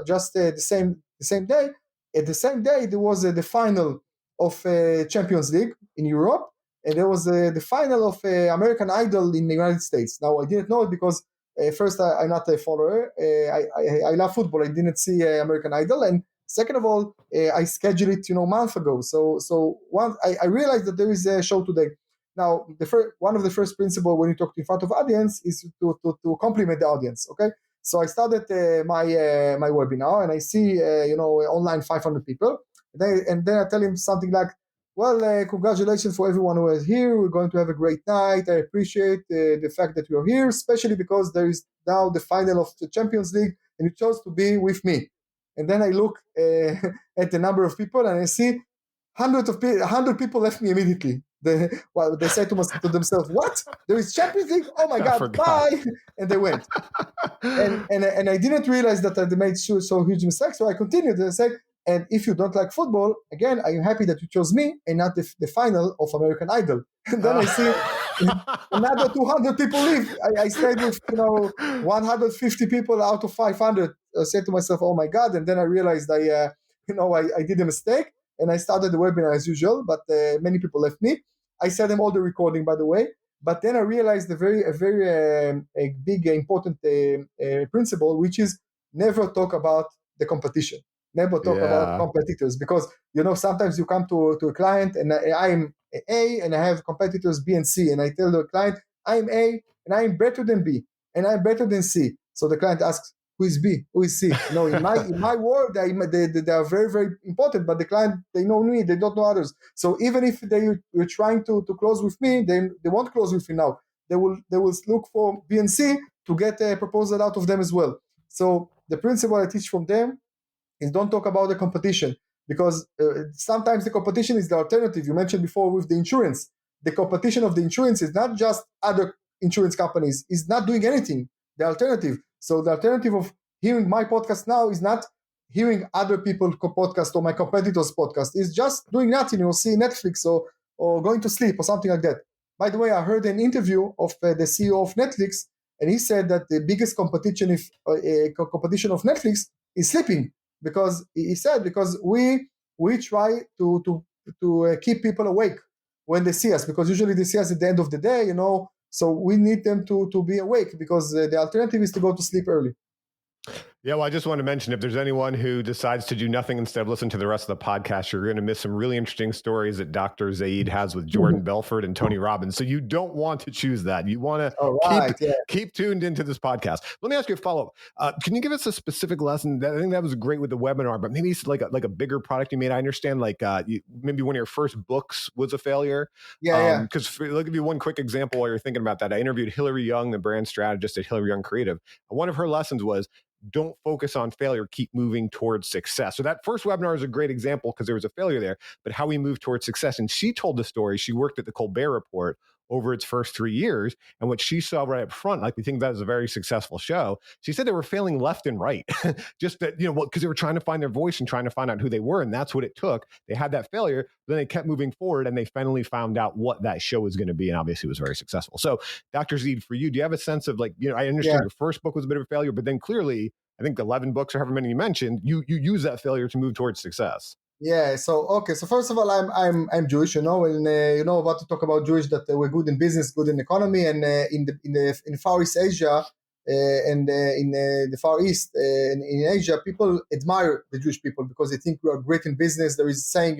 just the same day. At the same day, there was the final of Champions League in Europe, and there was the final of American Idol in the United States. Now, I didn't know it because first, I'm not a follower. I love football. I didn't see American Idol, and second of all, I scheduled it, a month ago. So once I realized that there is a show today. Now, one of the first principles when you talk in front of audience is to compliment the audience. Okay. So I started my webinar, and I see online 500 people, and then I tell him something like, "Well, congratulations for everyone who is here. We're going to have a great night. I appreciate the fact that you're here, especially because there is now the final of the Champions League, and you chose to be with me." And then I look at the number of people, and I see 100 people left me immediately. They say to themselves, "What? There is Champions League? Oh my God, bye!" And they went. and I didn't realize that I made so huge mistake. So I continued and I said, "And if you don't like football, again, I'm happy that you chose me and not the final of American Idol." And then I see another 200 people leave. I stayed with 150 people out of 500. I said to myself, "Oh my God!" And then I realized I did a mistake, and I started the webinar as usual. But many people left me. I send them all the recording, by the way. But then I realized a very a big important principle, which is never talk about the competition. Never talk about competitors, because sometimes you come to a client and I'm A and I have competitors B and C, and I tell the client I'm A and I'm better than B and I'm better than C. So the client asks, who is B? Who is C? In my world, they are very, very important, but the client, they know me, they don't know others. So even if they're trying to close with me, they won't close with me now. They will look for B and C to get a proposal out of them as well. So the principle I teach from them is don't talk about the competition, because sometimes the competition is the alternative. You mentioned before with the insurance. The competition of the insurance is not just other insurance companies, is not doing anything. The alternative. So the alternative of hearing my podcast now is not hearing other people's podcast or my competitors' podcast. Is just doing nothing, see Netflix or going to sleep or something like that. By the way, I heard an interview of the CEO of Netflix, and he said that the biggest competition of Netflix is sleeping, because he said we try to keep people awake when they see us, because usually they see us at the end of the day, so we need them to be awake, because the alternative is to go to sleep early. Yeah, well, I just want to mention, if there's anyone who decides to do nothing instead of listen to the rest of the podcast, you're going to miss some really interesting stories that Dr. Zaid has with Jordan Belfort and Tony Robbins. So you don't want to choose that. You want to keep tuned into this podcast. Let me ask you a follow-up. Can you give us a specific lesson? I think that was great with the webinar, but maybe it's like a bigger product you made. I understand maybe one of your first books was a failure. Yeah. Because I'll give you one quick example while you're thinking about that. I interviewed Hillary Young, the brand strategist at Hillary Young Creative. One of her lessons was, don't focus on failure, keep moving towards success. So that first webinar is a great example because there was a failure there, but how we move towards success. And she told the story. She worked at the Colbert Report over its first 3 years. And what she saw right up front, like we think that was a very successful show, she said they were failing left and right. Just that, because they were trying to find their voice and trying to find out who they were. And that's what it took. They had that failure, then they kept moving forward and they finally found out what that show was going to be. And obviously it was very successful. So Dr. Zaid, for you, do you have a sense of I understand your first book was a bit of a failure, but then clearly, I think 11 books or however many you mentioned, you use that failure to move towards success. Yeah. So first of all, I'm Jewish, and about to talk about Jewish, that we're good in business, good in economy, and in Far East Asia and in the Far East in Asia, people admire the Jewish people because they think we are great in business. There is a saying,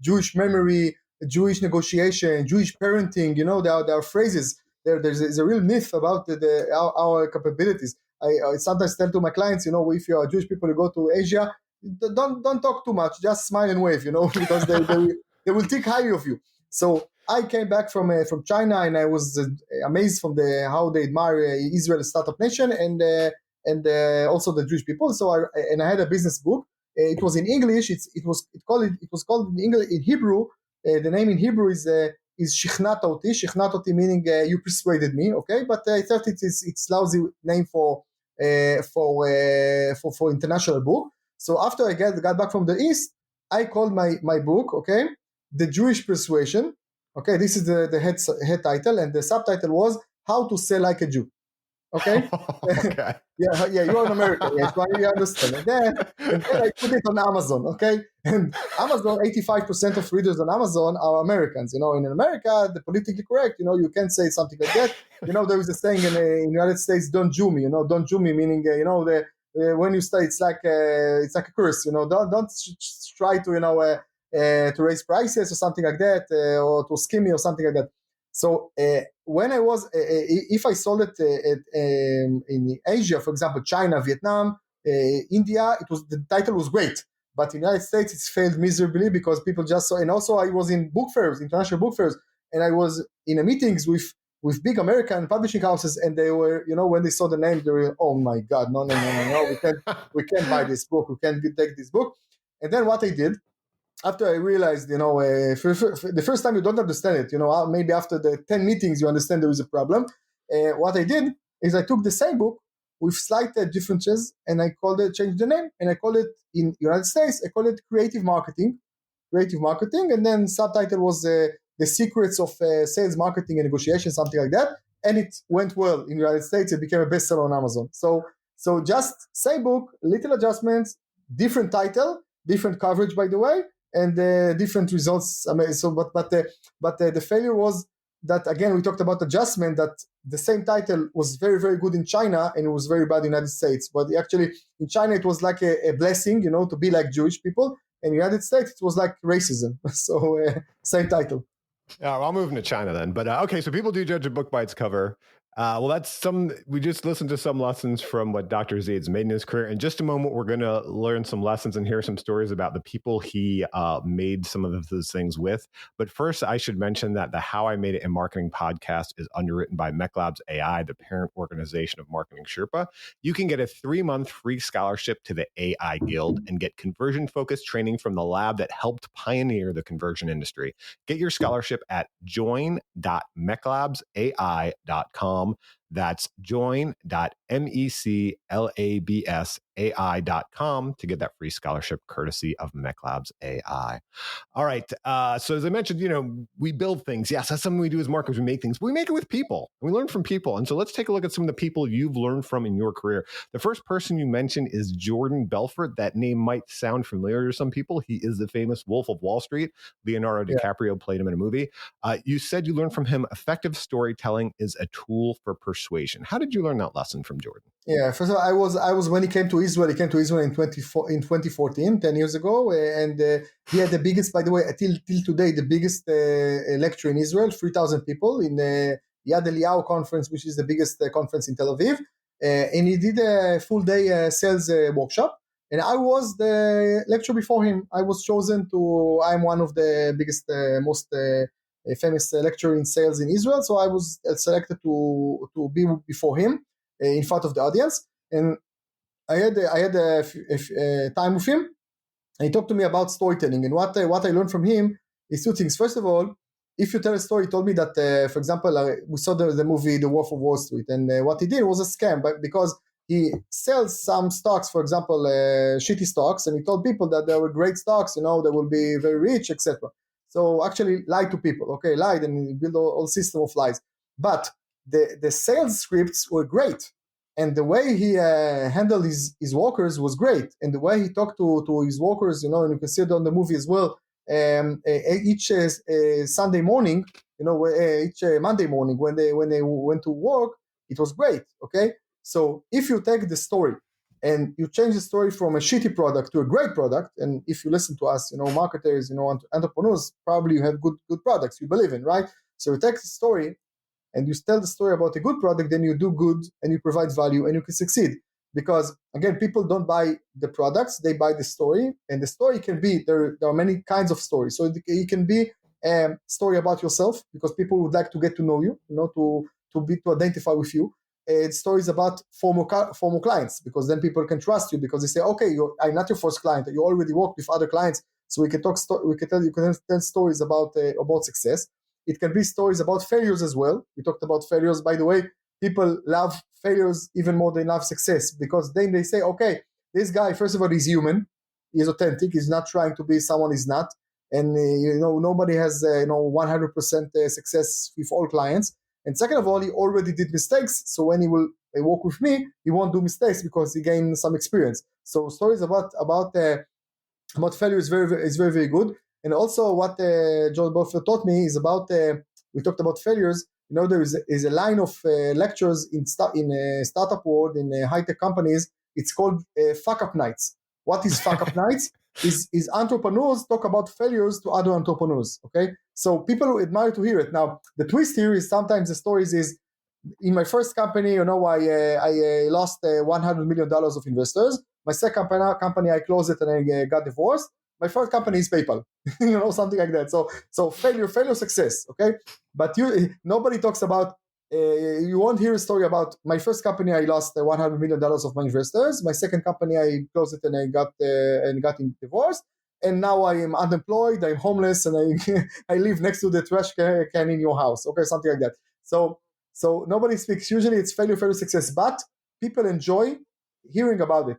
Jewish memory, Jewish negotiation, Jewish parenting. There are phrases. There's a real myth about our capabilities. I sometimes tell to my clients, if you are Jewish people, you go to Asia, don't talk too much, just smile and wave, because they will think highly of you. So I came back from China, and I was amazed from how they admire Israel as startup nation and also the Jewish people. So I had a business book. It was in English. It was called in English, in Hebrew. The name in Hebrew is Shichnat Oti, meaning you persuaded me. Okay, but I thought it's lousy name for international book. So after I got back from the East, I called my book, okay, The Jewish Persuasion. Okay, this is the head title, and the subtitle was How to Sell Like a Jew. Okay. Okay. yeah, you're in America. Yes, you understand. And then I put it on Amazon. Okay, and Amazon, 85% of readers on Amazon are Americans. In America, the politically correct. You can't say something like that. There is a saying in the United States, "Don't Jew me." Don't Jew me, meaning when you say it's like a curse. Don't try to to raise prices or something like that, or to skim me or something like that. So when I was, if I sold it in Asia, for example, China, Vietnam, India, the title was great. But in the United States, it's failed miserably because people just saw. And also, I was in book fairs, international book fairs, and I was in meetings with big American publishing houses, and they were, when they saw the name, they were, oh my God, no, we can't buy this book, we can't take this book. And then what I did, after I realized, the first time you don't understand it, maybe after the 10 meetings you understand there is a problem. What I did is I took the same book with slight differences, and I changed the name, and I called it, in United States, I called it Creative Marketing, and then subtitle was The Secrets of Sales, Marketing, and Negotiation, something like that, and it went well in the United States. It became a bestseller on Amazon. So just same book, little adjustments, different title, different coverage, by the way, and different results. I mean, so but the failure was that, again, we talked about adjustment, that the same title was very, very good in China and it was very bad in the United States. But actually in China it was like a blessing, to be like Jewish people. In the United States it was like racism. So same title. Yeah, I'll move into China then. But okay, so people do judge a book by its cover. We just listened to some lessons from what Dr. Zaid's made in his career. In just a moment, we're going to learn some lessons and hear some stories about the people he made some of those things with. But first, I should mention that the How I Made It in Marketing podcast is underwritten by MechLabs AI, the parent organization of Marketing Sherpa. You can get a 3-month free scholarship to the AI Guild and get conversion-focused training from the lab that helped pioneer the conversion industry. Get your scholarship at join.mechlabsai.com. That's join.mechlabsai.com to get that free scholarship courtesy of MechLabs AI. All right. So as I mentioned, we build things. Yes, that's something we do as marketers. We make things, but we make it with people. We learn from people. And so let's take a look at some of the people you've learned from in your career. The first person you mentioned is Jordan Belfort. That name might sound familiar to some people. He is the famous Wolf of Wall Street. Leonardo DiCaprio played him in a movie. You said you learned from him effective storytelling is a tool for persuasion. How did you learn that lesson from Jordan? Yeah, first of all, I was when he came to Israel. He came to Israel in 2014, 10 years ago, and he had the biggest, by the way, till today, the biggest lecture in Israel, 3,000 people in the Yad Eliyahu conference, which is the biggest conference in Tel Aviv, and he did a full day sales workshop, and I was the lecturer before him. I was chosen I'm one of the biggest, most famous lecturer in sales in Israel, so I was selected to be before him, in front of the audience, and I had a time with him, and he talked to me about storytelling. And what I learned from him is two things. First of all, if you tell a story, he told me that, for example, we saw the movie The Wolf of Wall Street, and what he did was a scam, but because he sells some stocks, for example, shitty stocks, and he told people that there were great stocks, they will be very rich, etc. So actually lied to people, lied, and build all system of lies. But the sales scripts were great, and the way he handled his workers was great, and the way he talked to his workers, and you can see it on the movie as well. Each Sunday morning, each Monday morning when they went to work, it was great. Okay, so if you take the story and you change the story from a shitty product to a great product, and if you listen to us, marketers, entrepreneurs, probably you have good products you believe in, right? So you take the story and you tell the story about a good product, then you do good and you provide value and you can succeed. Because again, people don't buy the products, they buy the story, and the story can be, there are many kinds of stories. So it can be a story about yourself, because people would like to get to know you, to identify with you. Stories about former clients, because then people can trust you, because they say, okay, I'm not your first client, you already work with other clients, so we can tell stories about success. It can be stories about failures as well. We talked about failures. By the way, people love failures even more than love success, because then they say, okay, this guy, first of all, he's human, he's authentic, he's not trying to be someone he's not, and nobody has 100% success with all clients. And second of all, he already did mistakes, so when he will work with me, he won't do mistakes because he gained some experience. So stories about failure is very, very good. And also what John Belfort taught me is about, we talked about failures. There is a line of lectures in startup world, in high-tech companies. It's called fuck up nights. What is fuck up nights? Is entrepreneurs talk about failures to other entrepreneurs, okay? So people who admire to hear it. Now, the twist here is sometimes the stories is, in my first company, I lost $100 million of investors. My second company, I closed it and I got divorced. My first company is PayPal, something like that. So failure, success, okay? But nobody talks about, you won't hear a story about my first company, I lost $100 million of my investors. My second company, I closed it and I got divorced. And now I am unemployed, I'm homeless, and I live next to the trash can in your house, okay? Something like that. So nobody speaks. Usually it's failure, success, but people enjoy hearing about it.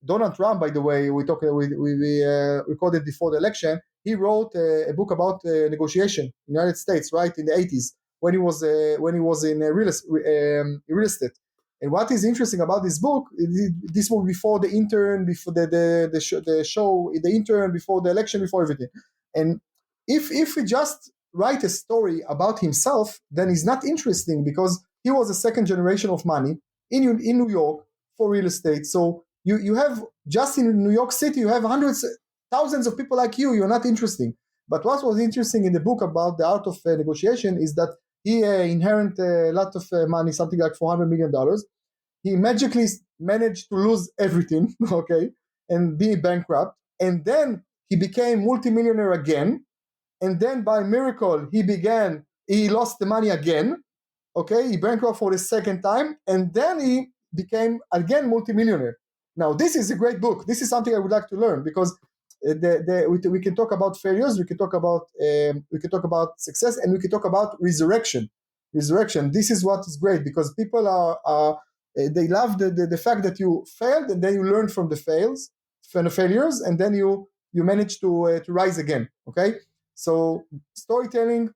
Donald Trump, by the way, we recorded before the election. He wrote a book about negotiation in the United States, right, in the 80s, when he was in real estate. And what is interesting about this book, this was before the intern, before the show, the intern, before the election, before everything. And if he just write a story about himself, then it's not interesting, because he was a second generation of money in New York for real estate. So you have, just in New York City, you have hundreds, thousands of people like you. You're not interesting. But what was interesting in the book about the art of negotiation is that he inherited a lot of money, something like $400 million. He magically managed to lose everything, okay, and be bankrupt. And then he became multimillionaire again. And then by miracle, he lost the money again, okay, he bankrupt for the second time, and then he became again multimillionaire. Now, this is a great book. This is something I would like to learn, because we can talk about failures, we can talk about success, and we can talk about resurrection. This is what is great, because people are they love the fact that you failed, and then you learn from the failures, and then you manage to rise again. Okay, so storytelling,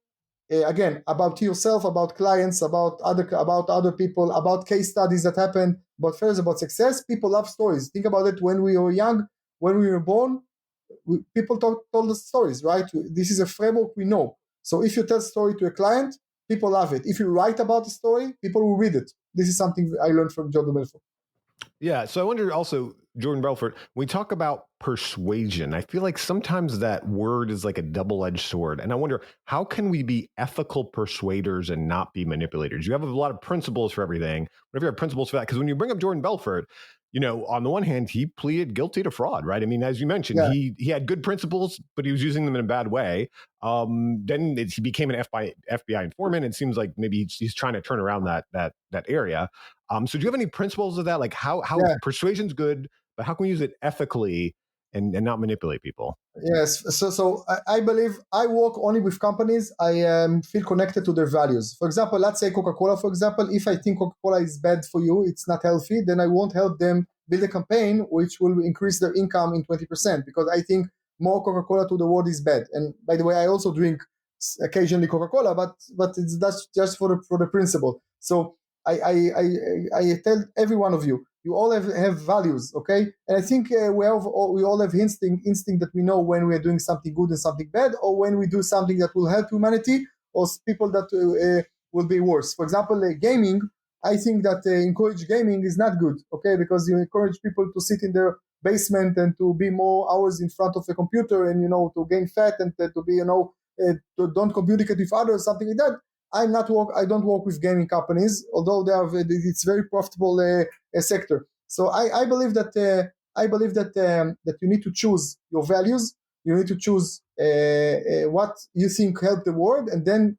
again, about yourself, about clients, about other people, about case studies that happened, about failures, about success. People love stories. Think about it. When we were young, when we were born, people told us stories, right? This is a framework we know. So if you tell a story to a client, people love it. If you write about the story, people will read it. This is something I learned from Jordan Belfort. Yeah. So I wonder also, Jordan Belfort, when we talk about persuasion, I feel like sometimes that word is like a double-edged sword. And I wonder, how can we be ethical persuaders and not be manipulators? You have a lot of principles for everything. What if you have principles for that? Because when you bring up Jordan Belfort, on the one hand, he pleaded guilty to fraud, right? I mean, as you mentioned, he had good principles, but he was using them in a bad way. Then he became an FBI informant. It seems like maybe he's trying to turn around that area. So do you have any principles of that? Like how persuasion's good, but how can we use it ethically and not manipulate people? Yes. So I believe I work only with companies I feel connected to their values. For example, let's say Coca-Cola, for example, if I think Coca-Cola is bad for you, it's not healthy, then I won't help them build a campaign which will increase their income in 20%, because I think more Coca-Cola to the world is bad. And by the way, I also drink occasionally Coca-Cola, but that's just for the principle. So I tell every one of you, you all have values, okay? And I think we all have instinct that we know when we are doing something good and something bad, or when we do something that will help humanity, or people that will be worse. For example, gaming, I think that encourage gaming is not good, okay? Because you encourage people to sit in their basement and to be more hours in front of a computer, and to gain fat, and to be to don't communicate with others, something like that. I don't work with gaming companies, although it's very profitable sector. So I believe that that you need to choose your values. You need to choose what you think help the world, and then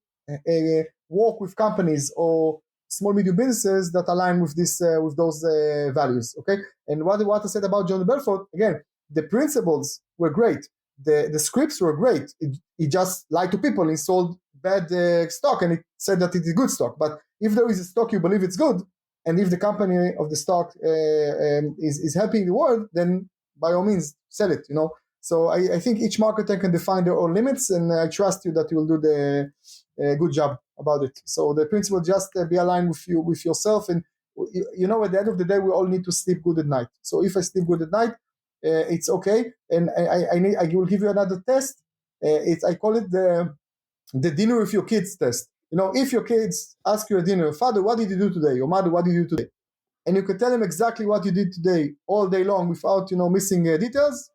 work with companies or small medium businesses that align with those values. Okay. And what I said about John Belfort, again, the principles were great. The scripts were great. He just lied to people and sold bad stock, and it said that it is good stock. But if there is a stock you believe it's good, and if the company of the stock is helping the world, then by all means sell it. So I think each marketer can define their own limits, and I trust you that you will do the good job about it. So the principle, just be aligned with yourself, and at the end of the day, we all need to sleep good at night. So if I sleep good at night, it's okay. And I will give you another test. I call it the dinner with your kids test. If your kids ask you at dinner, Father, what did you do today? Or Mother, what did you do today? And you can tell them exactly what you did today all day long without missing details,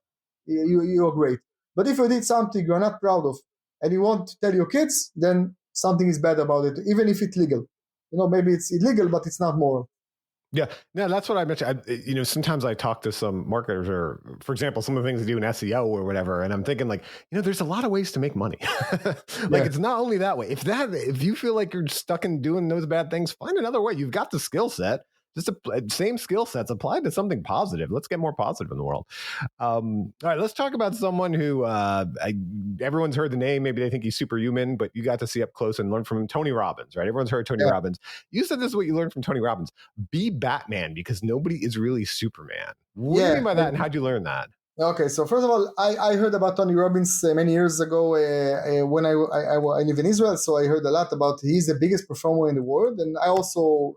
you're great. But if you did something you're not proud of and you want to tell your kids, then something is bad about it, even if it's legal. Maybe it's illegal, but it's not moral. Yeah, no, that's what I mentioned. Sometimes I talk to some marketers, or for example, some of the things they do in SEO or whatever, and I'm thinking like, there's a lot of ways to make money. It's not only that way. If you feel like you're stuck in doing those bad things, find another way. You've got the skill set. Just the same skill sets applied to something positive. Let's get more positive in the world. All right, let's talk about someone who everyone's heard the name. Maybe they think he's superhuman, but you got to see up close and learn from him. Tony Robbins, right? Everyone's heard Tony Robbins. You said this is what you learned from Tony Robbins. Be Batman, because nobody is really Superman. What do you mean by that, and how'd you learn that? Okay, so first of all, I heard about Tony Robbins many years ago when I live in Israel, so I heard a lot about he's the biggest performer in the world, and I also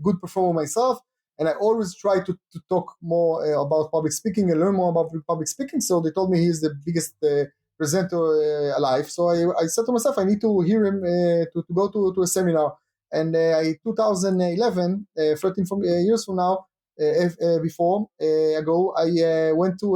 good performer myself, and I always try to talk more about public speaking and learn more about public speaking, so they told me he's the biggest presenter alive, so I said to myself, I need to hear him, to go to a seminar, and 2011, 13 years from now, before ago, I went to.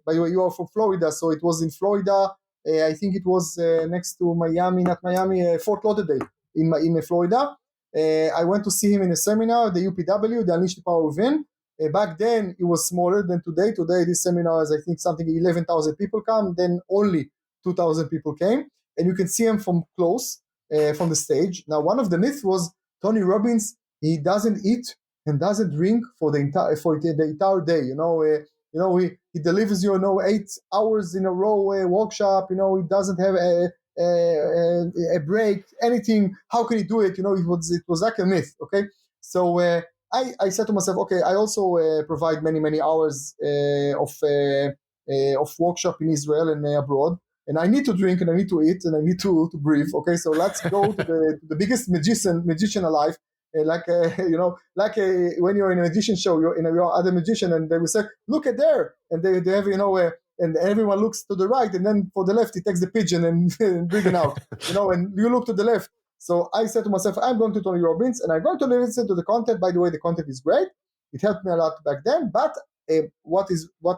By the way, you are from Florida, so it was in Florida. I think it was next to Miami, not Miami, Fort Lauderdale in Florida. I went to see him in a seminar, the UPW, the Unleash the Power Within. Back then, it was smaller than today. Today, this seminar is, I think, something 11,000 people come. Then only 2,000 people came, and you can see him from close from the stage. Now, one of the myths was Tony Robbins. He doesn't eat and doesn't drink for the entire day. He delivers 8 hours in a row workshop. He doesn't have a break, anything. How can he do it? It was like a myth. Okay, so I said to myself, okay, I also provide many hours of workshop in Israel and abroad. And I need to drink and I need to eat and I need to breathe. Okay, so let's go to the biggest magician alive. When you're in a magician show, you're other magician, and they will say, "Look at there," and they have and everyone looks to the right, and then for the left, he takes the pigeon and bring it out, and you look to the left. So I said to myself, I'm going to Tony Robbins, and I'm going to listen to the content. By the way, the content is great. It helped me a lot back then. But what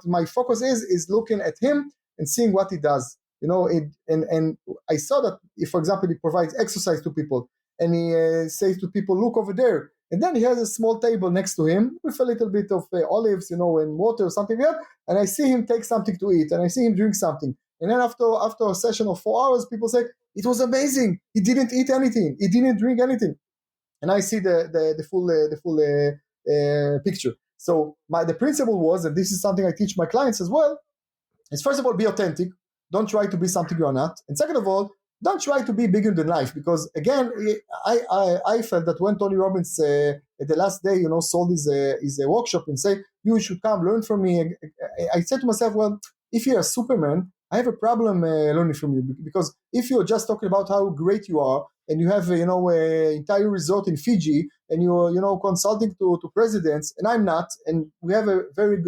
my focus is looking at him and seeing what he does. And I saw that if, for example, he provides exercise to people. And he says to people, look over there. And then he has a small table next to him with a little bit of olives, and water or something like that. And I see him take something to eat, and I see him drink something. And then after a session of 4 hours, people say, it was amazing. He didn't eat anything. He didn't drink anything. And I see the full picture. So the principle was, and this is something I teach my clients as well, is first of all, be authentic. Don't try to be something you're not. And second of all, don't try to be bigger than life, because again, I felt that when Tony Robbins at the last day, sold his workshop and say, you should come learn from me. I said to myself, well, if you're a Superman, I have a problem learning from you, because if you're just talking about how great you are and you have an entire resort in Fiji and you're consulting to presidents and I'm not, and we have a very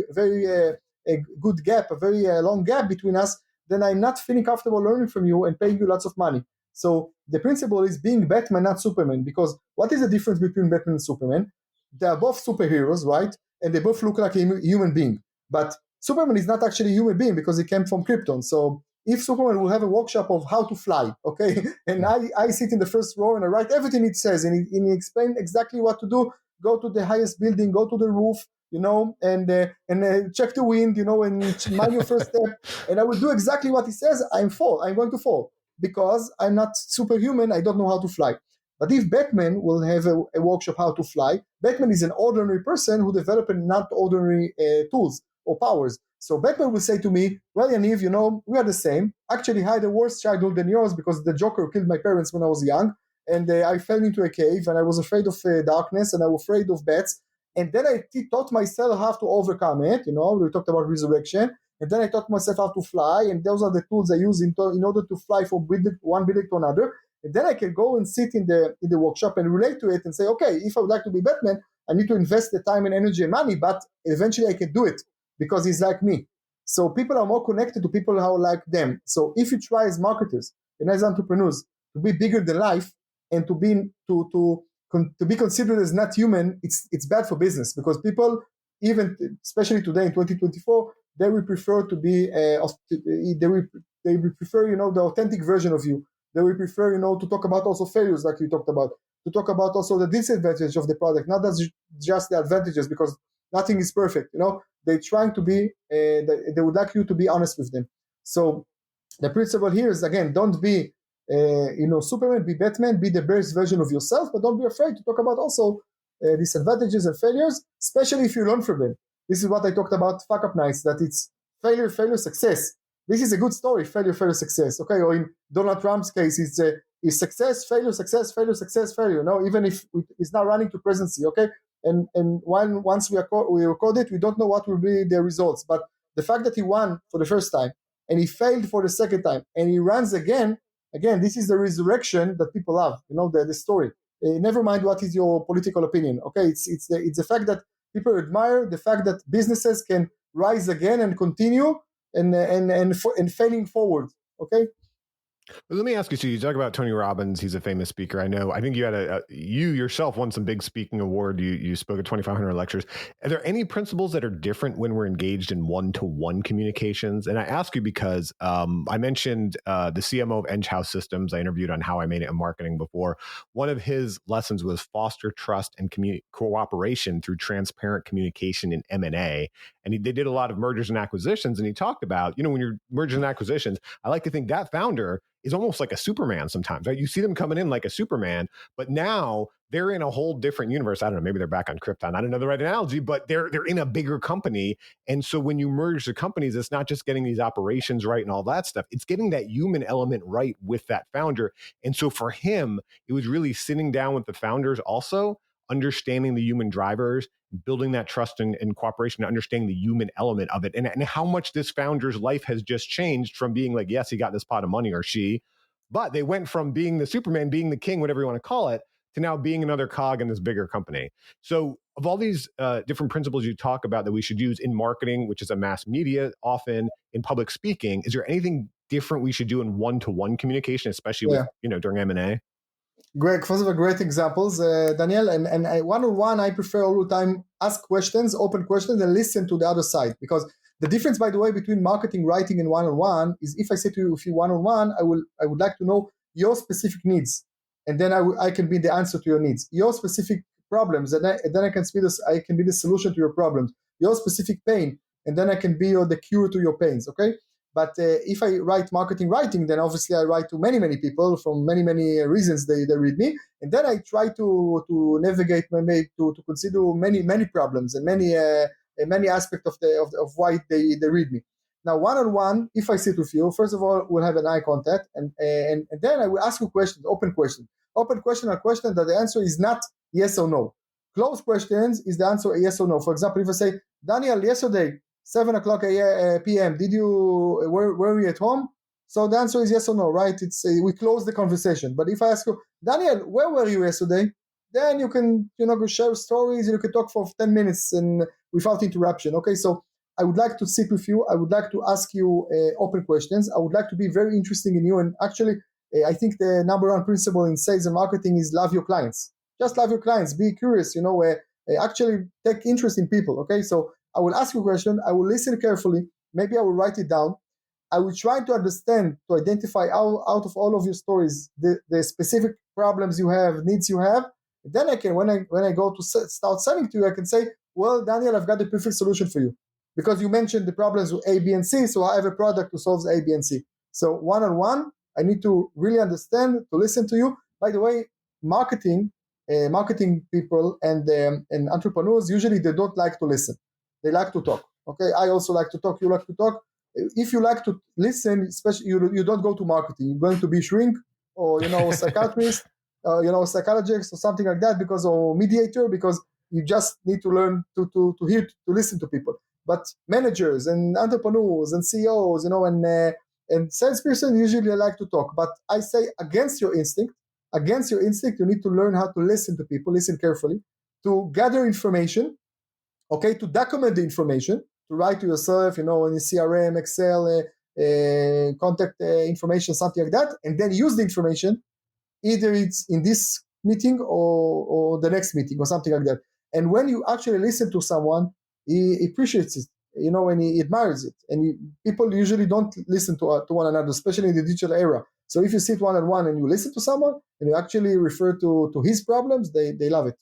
a good gap, a very long gap between us, then I'm not feeling comfortable learning from you and paying you lots of money. So the principle is being Batman, not Superman, because what is the difference between Batman and Superman? They are both superheroes, right? And they both look like a human being. But Superman is not actually a human being because he came from Krypton. So if Superman will have a workshop of how to fly, okay, and I sit in the first row and I write everything it says, and he explains exactly what to do, go to the highest building, go to the roof, and check the wind, and mind your first step, and I will do exactly what he says, I'm going to fall, because I'm not superhuman, I don't know how to fly. But if Batman will have a workshop how to fly, Batman is an ordinary person who developed not ordinary tools or powers. So Batman will say to me, well, Yaniv, we are the same. Actually, I had a worse childhood than yours because the Joker killed my parents when I was young, and I fell into a cave, and I was afraid of darkness, and I was afraid of bats. And then I taught myself how to overcome it. We talked about resurrection. And then I taught myself how to fly. And those are the tools I use in order to fly from one building to another. And then I can go and sit in the workshop and relate to it and say, okay, if I would like to be Batman, I need to invest the time and energy and money, but eventually I can do it because he's like me. So people are more connected to people who are like them. So if you try as marketers and as entrepreneurs to be bigger than life and to be considered as not human, it's bad for business, because people, even especially today in 2024, they will prefer to be they will prefer the authentic version of you. They will prefer to talk about also failures, like you talked about, to talk about also the disadvantage of the product, not just the advantages, because nothing is perfect. They're trying to be they would like you to be honest with them. So the principle here is, again, don't be Superman, be Batman, be the best version of yourself, but don't be afraid to talk about also disadvantages and failures, especially if you learn from them. This is what I talked about fuck up nights, that it's failure, success. This is a good story, failure, success. Okay, or in Donald Trump's case, it's success, failure, success, failure, success, failure. Even if he's not running to presidency, okay? and once we record it, we don't know what will be the results. But the fact that he won for the first time and he failed for the second time and he runs again, this is the resurrection that people love. The story. Never mind what is your political opinion. Okay, it's the fact that people admire the fact that businesses can rise again and continue and failing forward. Okay. Well, let me ask you, so you talk about Tony Robbins. He's a famous speaker. I think you had you yourself won some big speaking award. You spoke at 2,500 lectures. Are there any principles that are different when we're engaged in one-to-one communications? And I ask you because I mentioned the CMO of Enghouse Systems. I interviewed on How I Made It in Marketing before. One of his lessons was foster trust and cooperation through transparent communication in M&A. And they did a lot of mergers and acquisitions. And he talked about, when you're mergers and acquisitions, I like to think that founder is almost like a Superman sometimes, right? You see them coming in like a Superman, but now they're in a whole different universe. I don't know, maybe they're back on Krypton. I don't know the right analogy, but they're in a bigger company. And so when you merge the companies, it's not just getting these operations right and all that stuff. It's getting that human element right with that founder. And so for him, it was really sitting down with the founders also, understanding the human drivers, building that trust and cooperation, understanding the human element of it, and how much this founder's life has just changed from being like, yes, he got this pot of money, or she, but they went from being the Superman, being the king, whatever you want to call it, to now being another cog in this bigger company. So of all these different principles you talk about that we should use in marketing, which is a mass media, often in public speaking, is there anything different we should do in one-to-one communication, especially with, during M&A? Great, first of all, great examples, Daniel. And one-on-one, I prefer all the time ask questions, open questions, and listen to the other side. Because the difference, by the way, between marketing, writing, and one-on-one is if I say to you, if you one-on-one, I would like to know your specific needs, and then I can be the answer to your needs. Your specific problems, and then I can be the solution to your problems. Your specific pain, and then I can be the cure to your pains. Okay. But if I write marketing writing, then obviously I write to many, many people from many, many reasons they read me. And then I try to navigate, maybe to consider many, many problems and many aspects of why they read me. Now, one-on-one, if I sit with you, first of all, we'll have an eye contact. And then I will ask you questions, open question. Open question are questions that the answer is not yes or no. Closed questions is the answer yes or no. For example, if I say, Daniel, yesterday, 7 o'clock p.m. Were you at home? So the answer is yes or no, right? We close the conversation. But if I ask you, Daniel, where were you yesterday? Then you can, go share stories. You can talk for 10 minutes and without interruption. Okay, so I would like to sit with you. I would like to ask you open questions. I would like to be very interesting in you. And actually, I think the number one principle in sales and marketing is love your clients. Just love your clients. Be curious. Actually take interest in people. Okay, so I will ask you a question. I will listen carefully. Maybe I will write it down. I will try to understand, to identify out of all of your stories, the specific problems you have, needs you have. Then I can, when I go to start selling to you, I can say, well, Daniel, I've got the perfect solution for you. Because you mentioned the problems with A, B, and C, so I have a product to solve A, B, and C. So one-on-one, I need to really understand, to listen to you. By the way, marketing people and entrepreneurs, usually they don't like to listen. They like to talk. Okay, I also like to talk. You like to talk. If you like to listen, especially you don't go to marketing. You're going to be shrink or psychiatrist, psychologist or something like that or mediator because you just need to learn to hear, to listen to people. But managers and entrepreneurs and CEOs, and salesperson usually like to talk. But I say against your instinct, you need to learn how to listen to people, listen carefully, to gather information. Okay, to document the information, to write to yourself, in CRM, Excel, contact information, something like that, and then use the information, either it's in this meeting or the next meeting or something like that. And when you actually listen to someone, he appreciates it, and he admires it. And people usually don't listen to one another, especially in the digital era. So if you sit one-on-one and you listen to someone and you actually refer to his problems, they love it.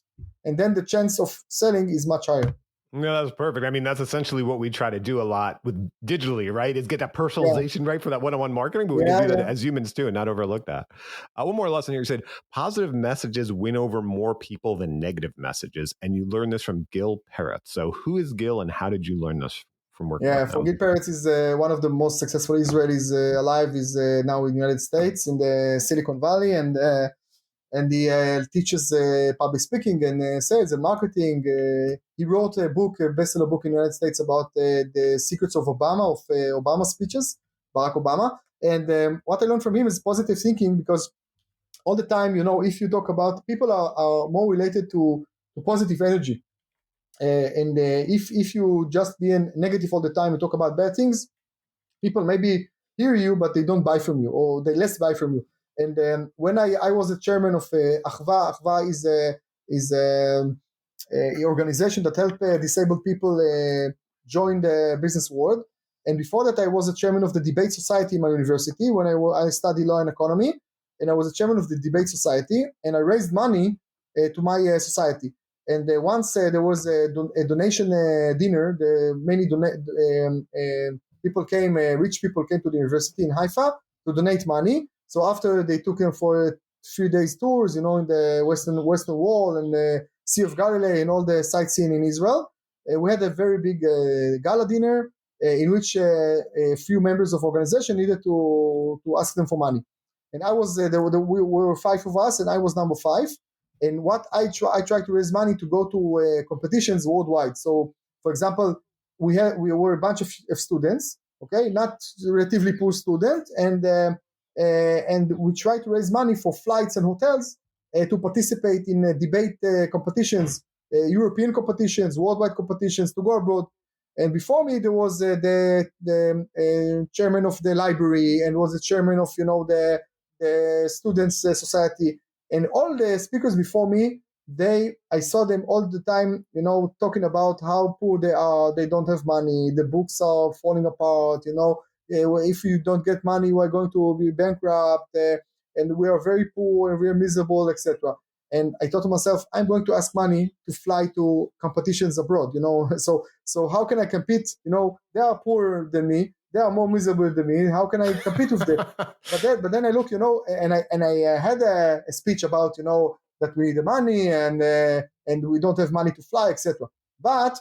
And then the chance of selling is much higher. No, that's perfect. I mean, that's essentially what we try to do a lot with digitally, right? Is get that personalization right for that one-on-one marketing, but we can do that as humans too and not overlook that. One more lesson here. You said positive messages win over more people than negative messages. And you learned this from Gil Peretz. So who is Gil and how did you learn this from working with him? Gil Peretz is one of the most successful Israelis alive, is now in the United States, in the Silicon Valley. And and he teaches public speaking and sales and marketing. He wrote a book, a bestseller book in the United States about the secrets of Obama speeches, Barack Obama. And what I learned from him is positive thinking, because all the time, if you talk about, people are more related to positive energy. If you just be negative all the time and talk about bad things, people maybe hear you, but they don't buy from you, or they less buy from you. And when I was a chairman of Achva is a organization that help disabled people join the business world. And before that, I was a chairman of the debate society in my university when I studied law and economy, and I was a chairman of the debate society, and I raised money to my society. And once there was a donation dinner, many people came, rich people came to the university in Haifa to donate money. So after they took them for a few days tours, in the Western Wall and the Sea of Galilee and all the sightseeing in Israel, we had a very big gala dinner in which a few members of organization needed to ask them for money. And I was we were 5 of us, and I was number 5. And what I tried to raise money to go to competitions worldwide. So, for example, we were a bunch of students, okay, not relatively poor students, and we tried to raise money for flights and hotels to participate in debate competitions, European competitions, worldwide competitions, to go abroad. And before me, there was the chairman of the library, and was the chairman of the students' society. And all the speakers before me, I saw them all the time, talking about how poor they are. They don't have money. The books are falling apart. If you don't get money, we're going to be bankrupt, and we are very poor and we are miserable, etc. And I thought to myself, I'm going to ask money to fly to competitions abroad. So how can I compete? They are poorer than me. They are more miserable than me. How can I compete with them? But then I look, and I had a speech about, that we need the money and we don't have money to fly, etc. But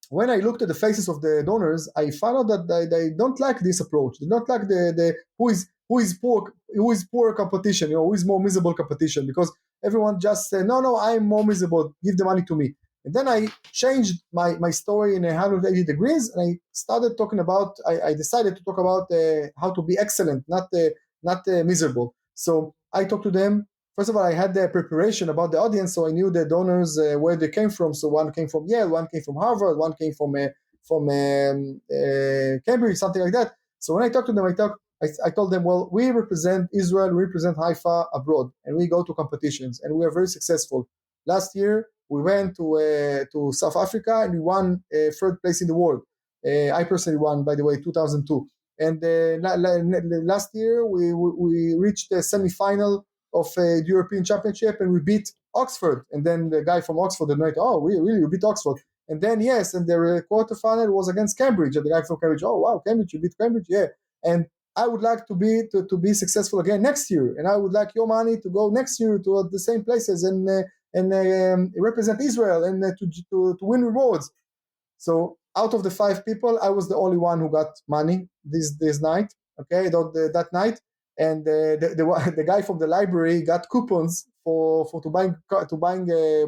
when I looked at the faces of the donors, I found out that they don't like this approach. They don't like the who is poor competition, who is more miserable competition, because everyone just said, no, I'm more miserable. Give the money to me. And then I changed my story in 180 degrees, and I started talking about. I decided to talk about how to be excellent, not miserable. So I talked to them. First of all, I had the preparation about the audience, so I knew the donors where they came from. So one came from Yale, one came from Harvard, one came from Cambridge, something like that. So when I talked to them, I told them, well, we represent Israel, we represent Haifa abroad, and we go to competitions, and we are very successful. Last year, we went to South Africa, and we won 3rd place in the world. I personally won, by the way, 2002. And last year, we reached the semi-final of the European Championship, and we beat Oxford. And then the guy from Oxford admitted, oh, really, you beat Oxford? And then, yes, and the quarterfinal was against Cambridge. And the guy from Cambridge, oh, wow, Cambridge, you beat Cambridge? Yeah. And I would like to be successful again next year. And I would like your money to go next year to the same places and represent Israel and to win rewards. So out of the 5 people, I was the only one who got money this night, okay, that night. And the guy from the library got coupons for buying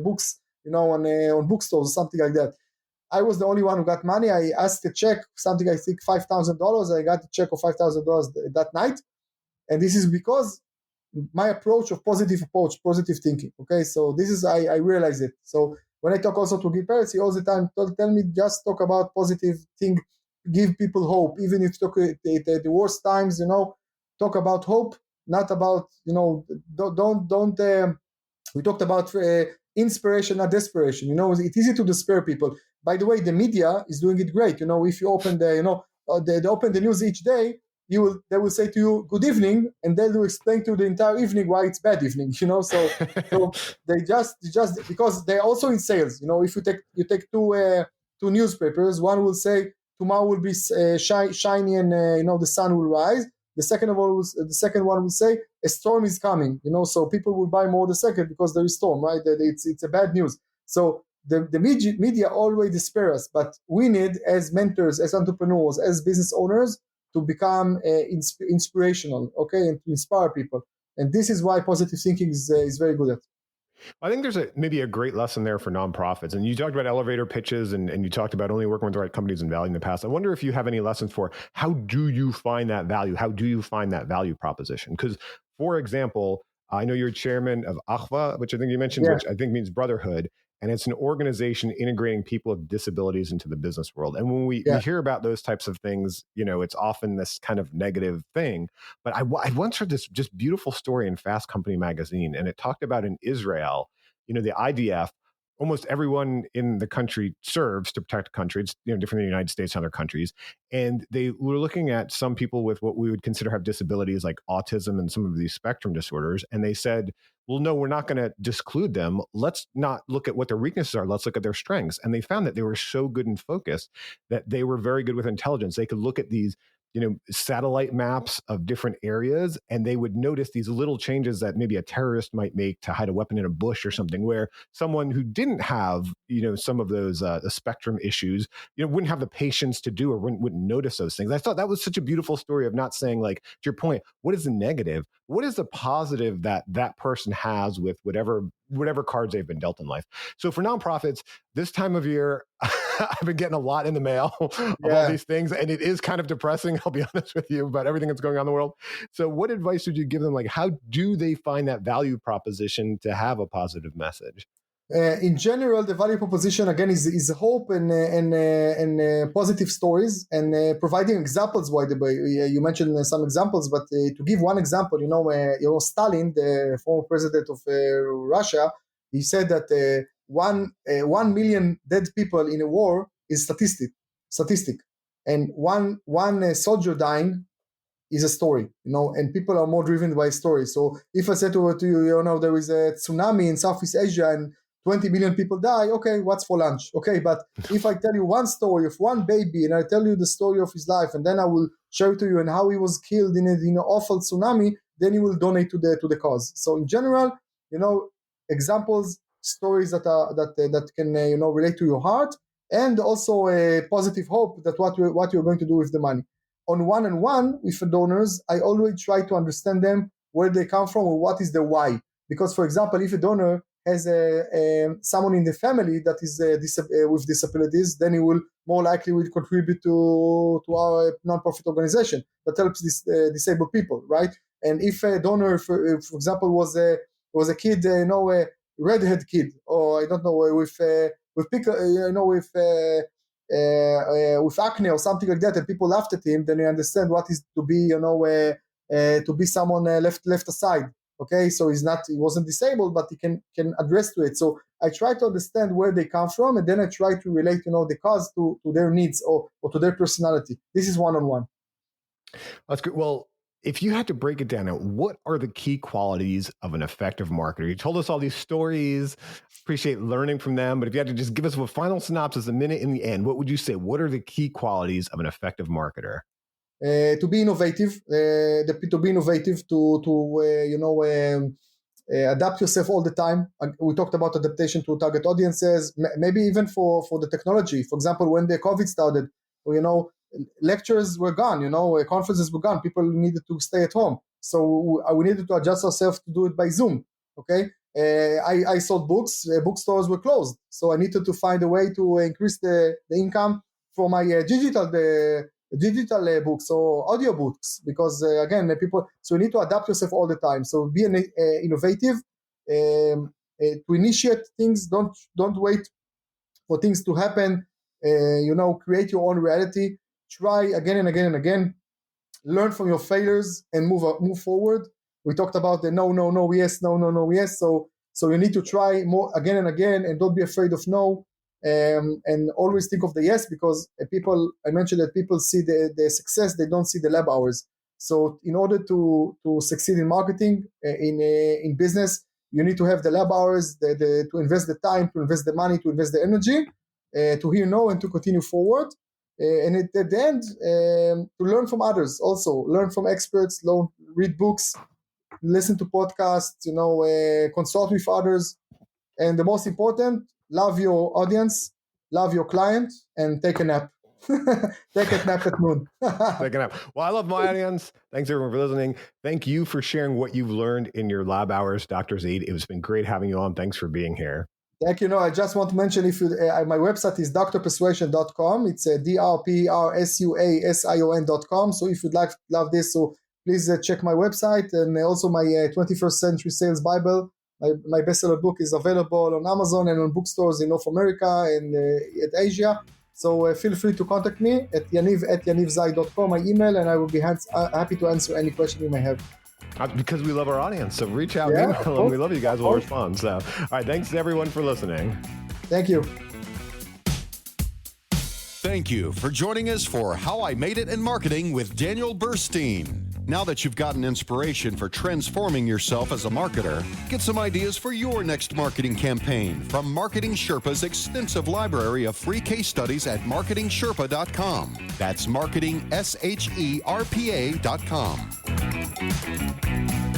books, on bookstores or something like that. I was the only one who got money. I asked a check, something I think $5,000. I got a check of $5,000 that night, and this is because my approach of positive thinking. Okay, so this is I realize it. So when I talk also to Gil Peretz, he all the time tell me just talk about positive thing, give people hope, even if you talk at the worst times. Talk about hope, not about don't. We talked about inspiration, not desperation. It's easy to despair people. By the way, the media is doing it great. If you open they open the news each day, they will say to you good evening, and they will explain to you the entire evening why it's bad evening. So they just because they're also in sales. If you take two newspapers, one will say tomorrow will be shiny and the sun will rise. The second one will say a storm is coming, so people will buy more the second because there is storm, right? It's a bad news. So the media always despair us, but we need, as mentors, as entrepreneurs, as business owners, to become inspirational, okay, and to inspire people. And this is why positive thinking is very good at. I think there's maybe a great lesson there for nonprofits. And you talked about elevator pitches and you talked about only working with the right companies and value in the past. I wonder if you have any lessons for how do you find that value? How do you find that value proposition? Because, for example, I know you're chairman of Achva, which I think you mentioned, which I think means brotherhood. And it's an organization integrating people with disabilities into the business world. And when we hear about those types of things, it's often this kind of negative thing. But I once heard this just beautiful story in Fast Company magazine, and it talked about in Israel, the IDF, almost everyone in the country serves to protect the country. It's different than the United States and other countries. And they were looking at some people with what we would consider have disabilities like autism and some of these spectrum disorders. And they said, well, no, we're not going to disclude them. Let's not look at what their weaknesses are. Let's look at their strengths. And they found that they were so good and focused that they were very good with intelligence. They could look at these satellite maps of different areas, and they would notice these little changes that maybe a terrorist might make to hide a weapon in a bush or something, where someone who didn't have, some of those the spectrum issues, wouldn't have the patience to do or wouldn't notice those things. I thought that was such a beautiful story of not saying, like, to your point, what is the negative? What is the positive that person has with whatever cards they've been dealt in life? So for nonprofits, this time of year, I've been getting a lot in the mail of all these things, and it is kind of depressing, I'll be honest with you, about everything that's going on in the world. So what advice would you give them? Like, how do they find that value proposition to have a positive message? In general, the value proposition again is hope and positive stories and providing examples. By the way, you mentioned some examples, but to give one example, Stalin, the former president of Russia, he said that 1 million dead people in a war is statistic, and one soldier dying is a story, and people are more driven by stories. So if I said to you, there is a tsunami in Southeast Asia and 20 million people die, okay, what's for lunch? Okay, but if I tell you one story of one baby and I tell you the story of his life, and then I will share to you and how he was killed in an awful tsunami, then you will donate to the cause. So in general, examples, stories that can relate to your heart, and also a positive hope that what you're going to do with the money. On one-on-one with the donors, I always try to understand them, where they come from, or what is the why. Because, for example, if a donor has someone in the family that is with disabilities, then he will more likely will contribute to our nonprofit organization that helps disabled people, right? And if a donor, for example, was a kid, a redhead kid, or I don't know, with acne or something like that, and people laughed at him, then you understand what is to be someone left aside. Okay, so he wasn't disabled, but he can address to it. So I try to understand where they come from, and then I try to relate, the cause to their needs or to their personality. This is one-on-one. That's good. Well, if you had to break it down, what are the key qualities of an effective marketer? You told us all these stories, appreciate learning from them, but if you had to just give us a final synopsis, a minute in the end, what would you say? What are the key qualities of an effective marketer? To be innovative, adapt yourself all the time. We talked about adaptation to target audiences, maybe even for the technology. For example, when the COVID started, lectures were gone, conferences were gone. People needed to stay at home. So we needed to adjust ourselves to do it by Zoom. Okay. I sold books, bookstores were closed. So I needed to find a way to increase the income for my digital books or audio books, because again, so you need to adapt yourself all the time. So be innovative, to initiate things. Don't wait for things to happen. Create your own reality. Try again and again and again. Learn from your failures and move forward. We talked about the no, yes, no, yes. So you need to try more again and again, and don't be afraid of no. And always think of the yes, because I mentioned that people see the success, they don't see the lab hours. So in order to succeed in marketing, in business, you need to have the lab hours, to invest the time, to invest the money, to invest the energy, to hear no and to continue forward. And at the end, to learn from others, also learn from experts, read books, listen to podcasts, consult with others. And the most important, love your audience, love your client, and take a nap. Take a nap at noon. Picking up. Well, I love my audience. Thanks everyone for listening. Thank you for sharing what you've learned in your lab hours, Dr. Zaid. It's been great having you on. Thanks for being here. Thank you. No, I just want to mention if you, my website is drpersuasion.com. It's drpersuasion.com. So if you'd love this, so please check my website, and also my 21st Century Sales Bible. My bestseller book is available on Amazon and on bookstores in North America and at Asia. So feel free to contact me at yanivzaid.com, my email, and I will be happy to answer any question you may have. Because we love our audience. So reach out and email them. We love you guys. We'll respond. So, all right. Thanks to everyone for listening. Thank you. Thank you for joining us for How I Made It in Marketing with Daniel Burstein. Now that you've gotten inspiration for transforming yourself as a marketer, get some ideas for your next marketing campaign from Marketing Sherpa's extensive library of free case studies at marketingsherpa.com. That's marketingsherpa.com.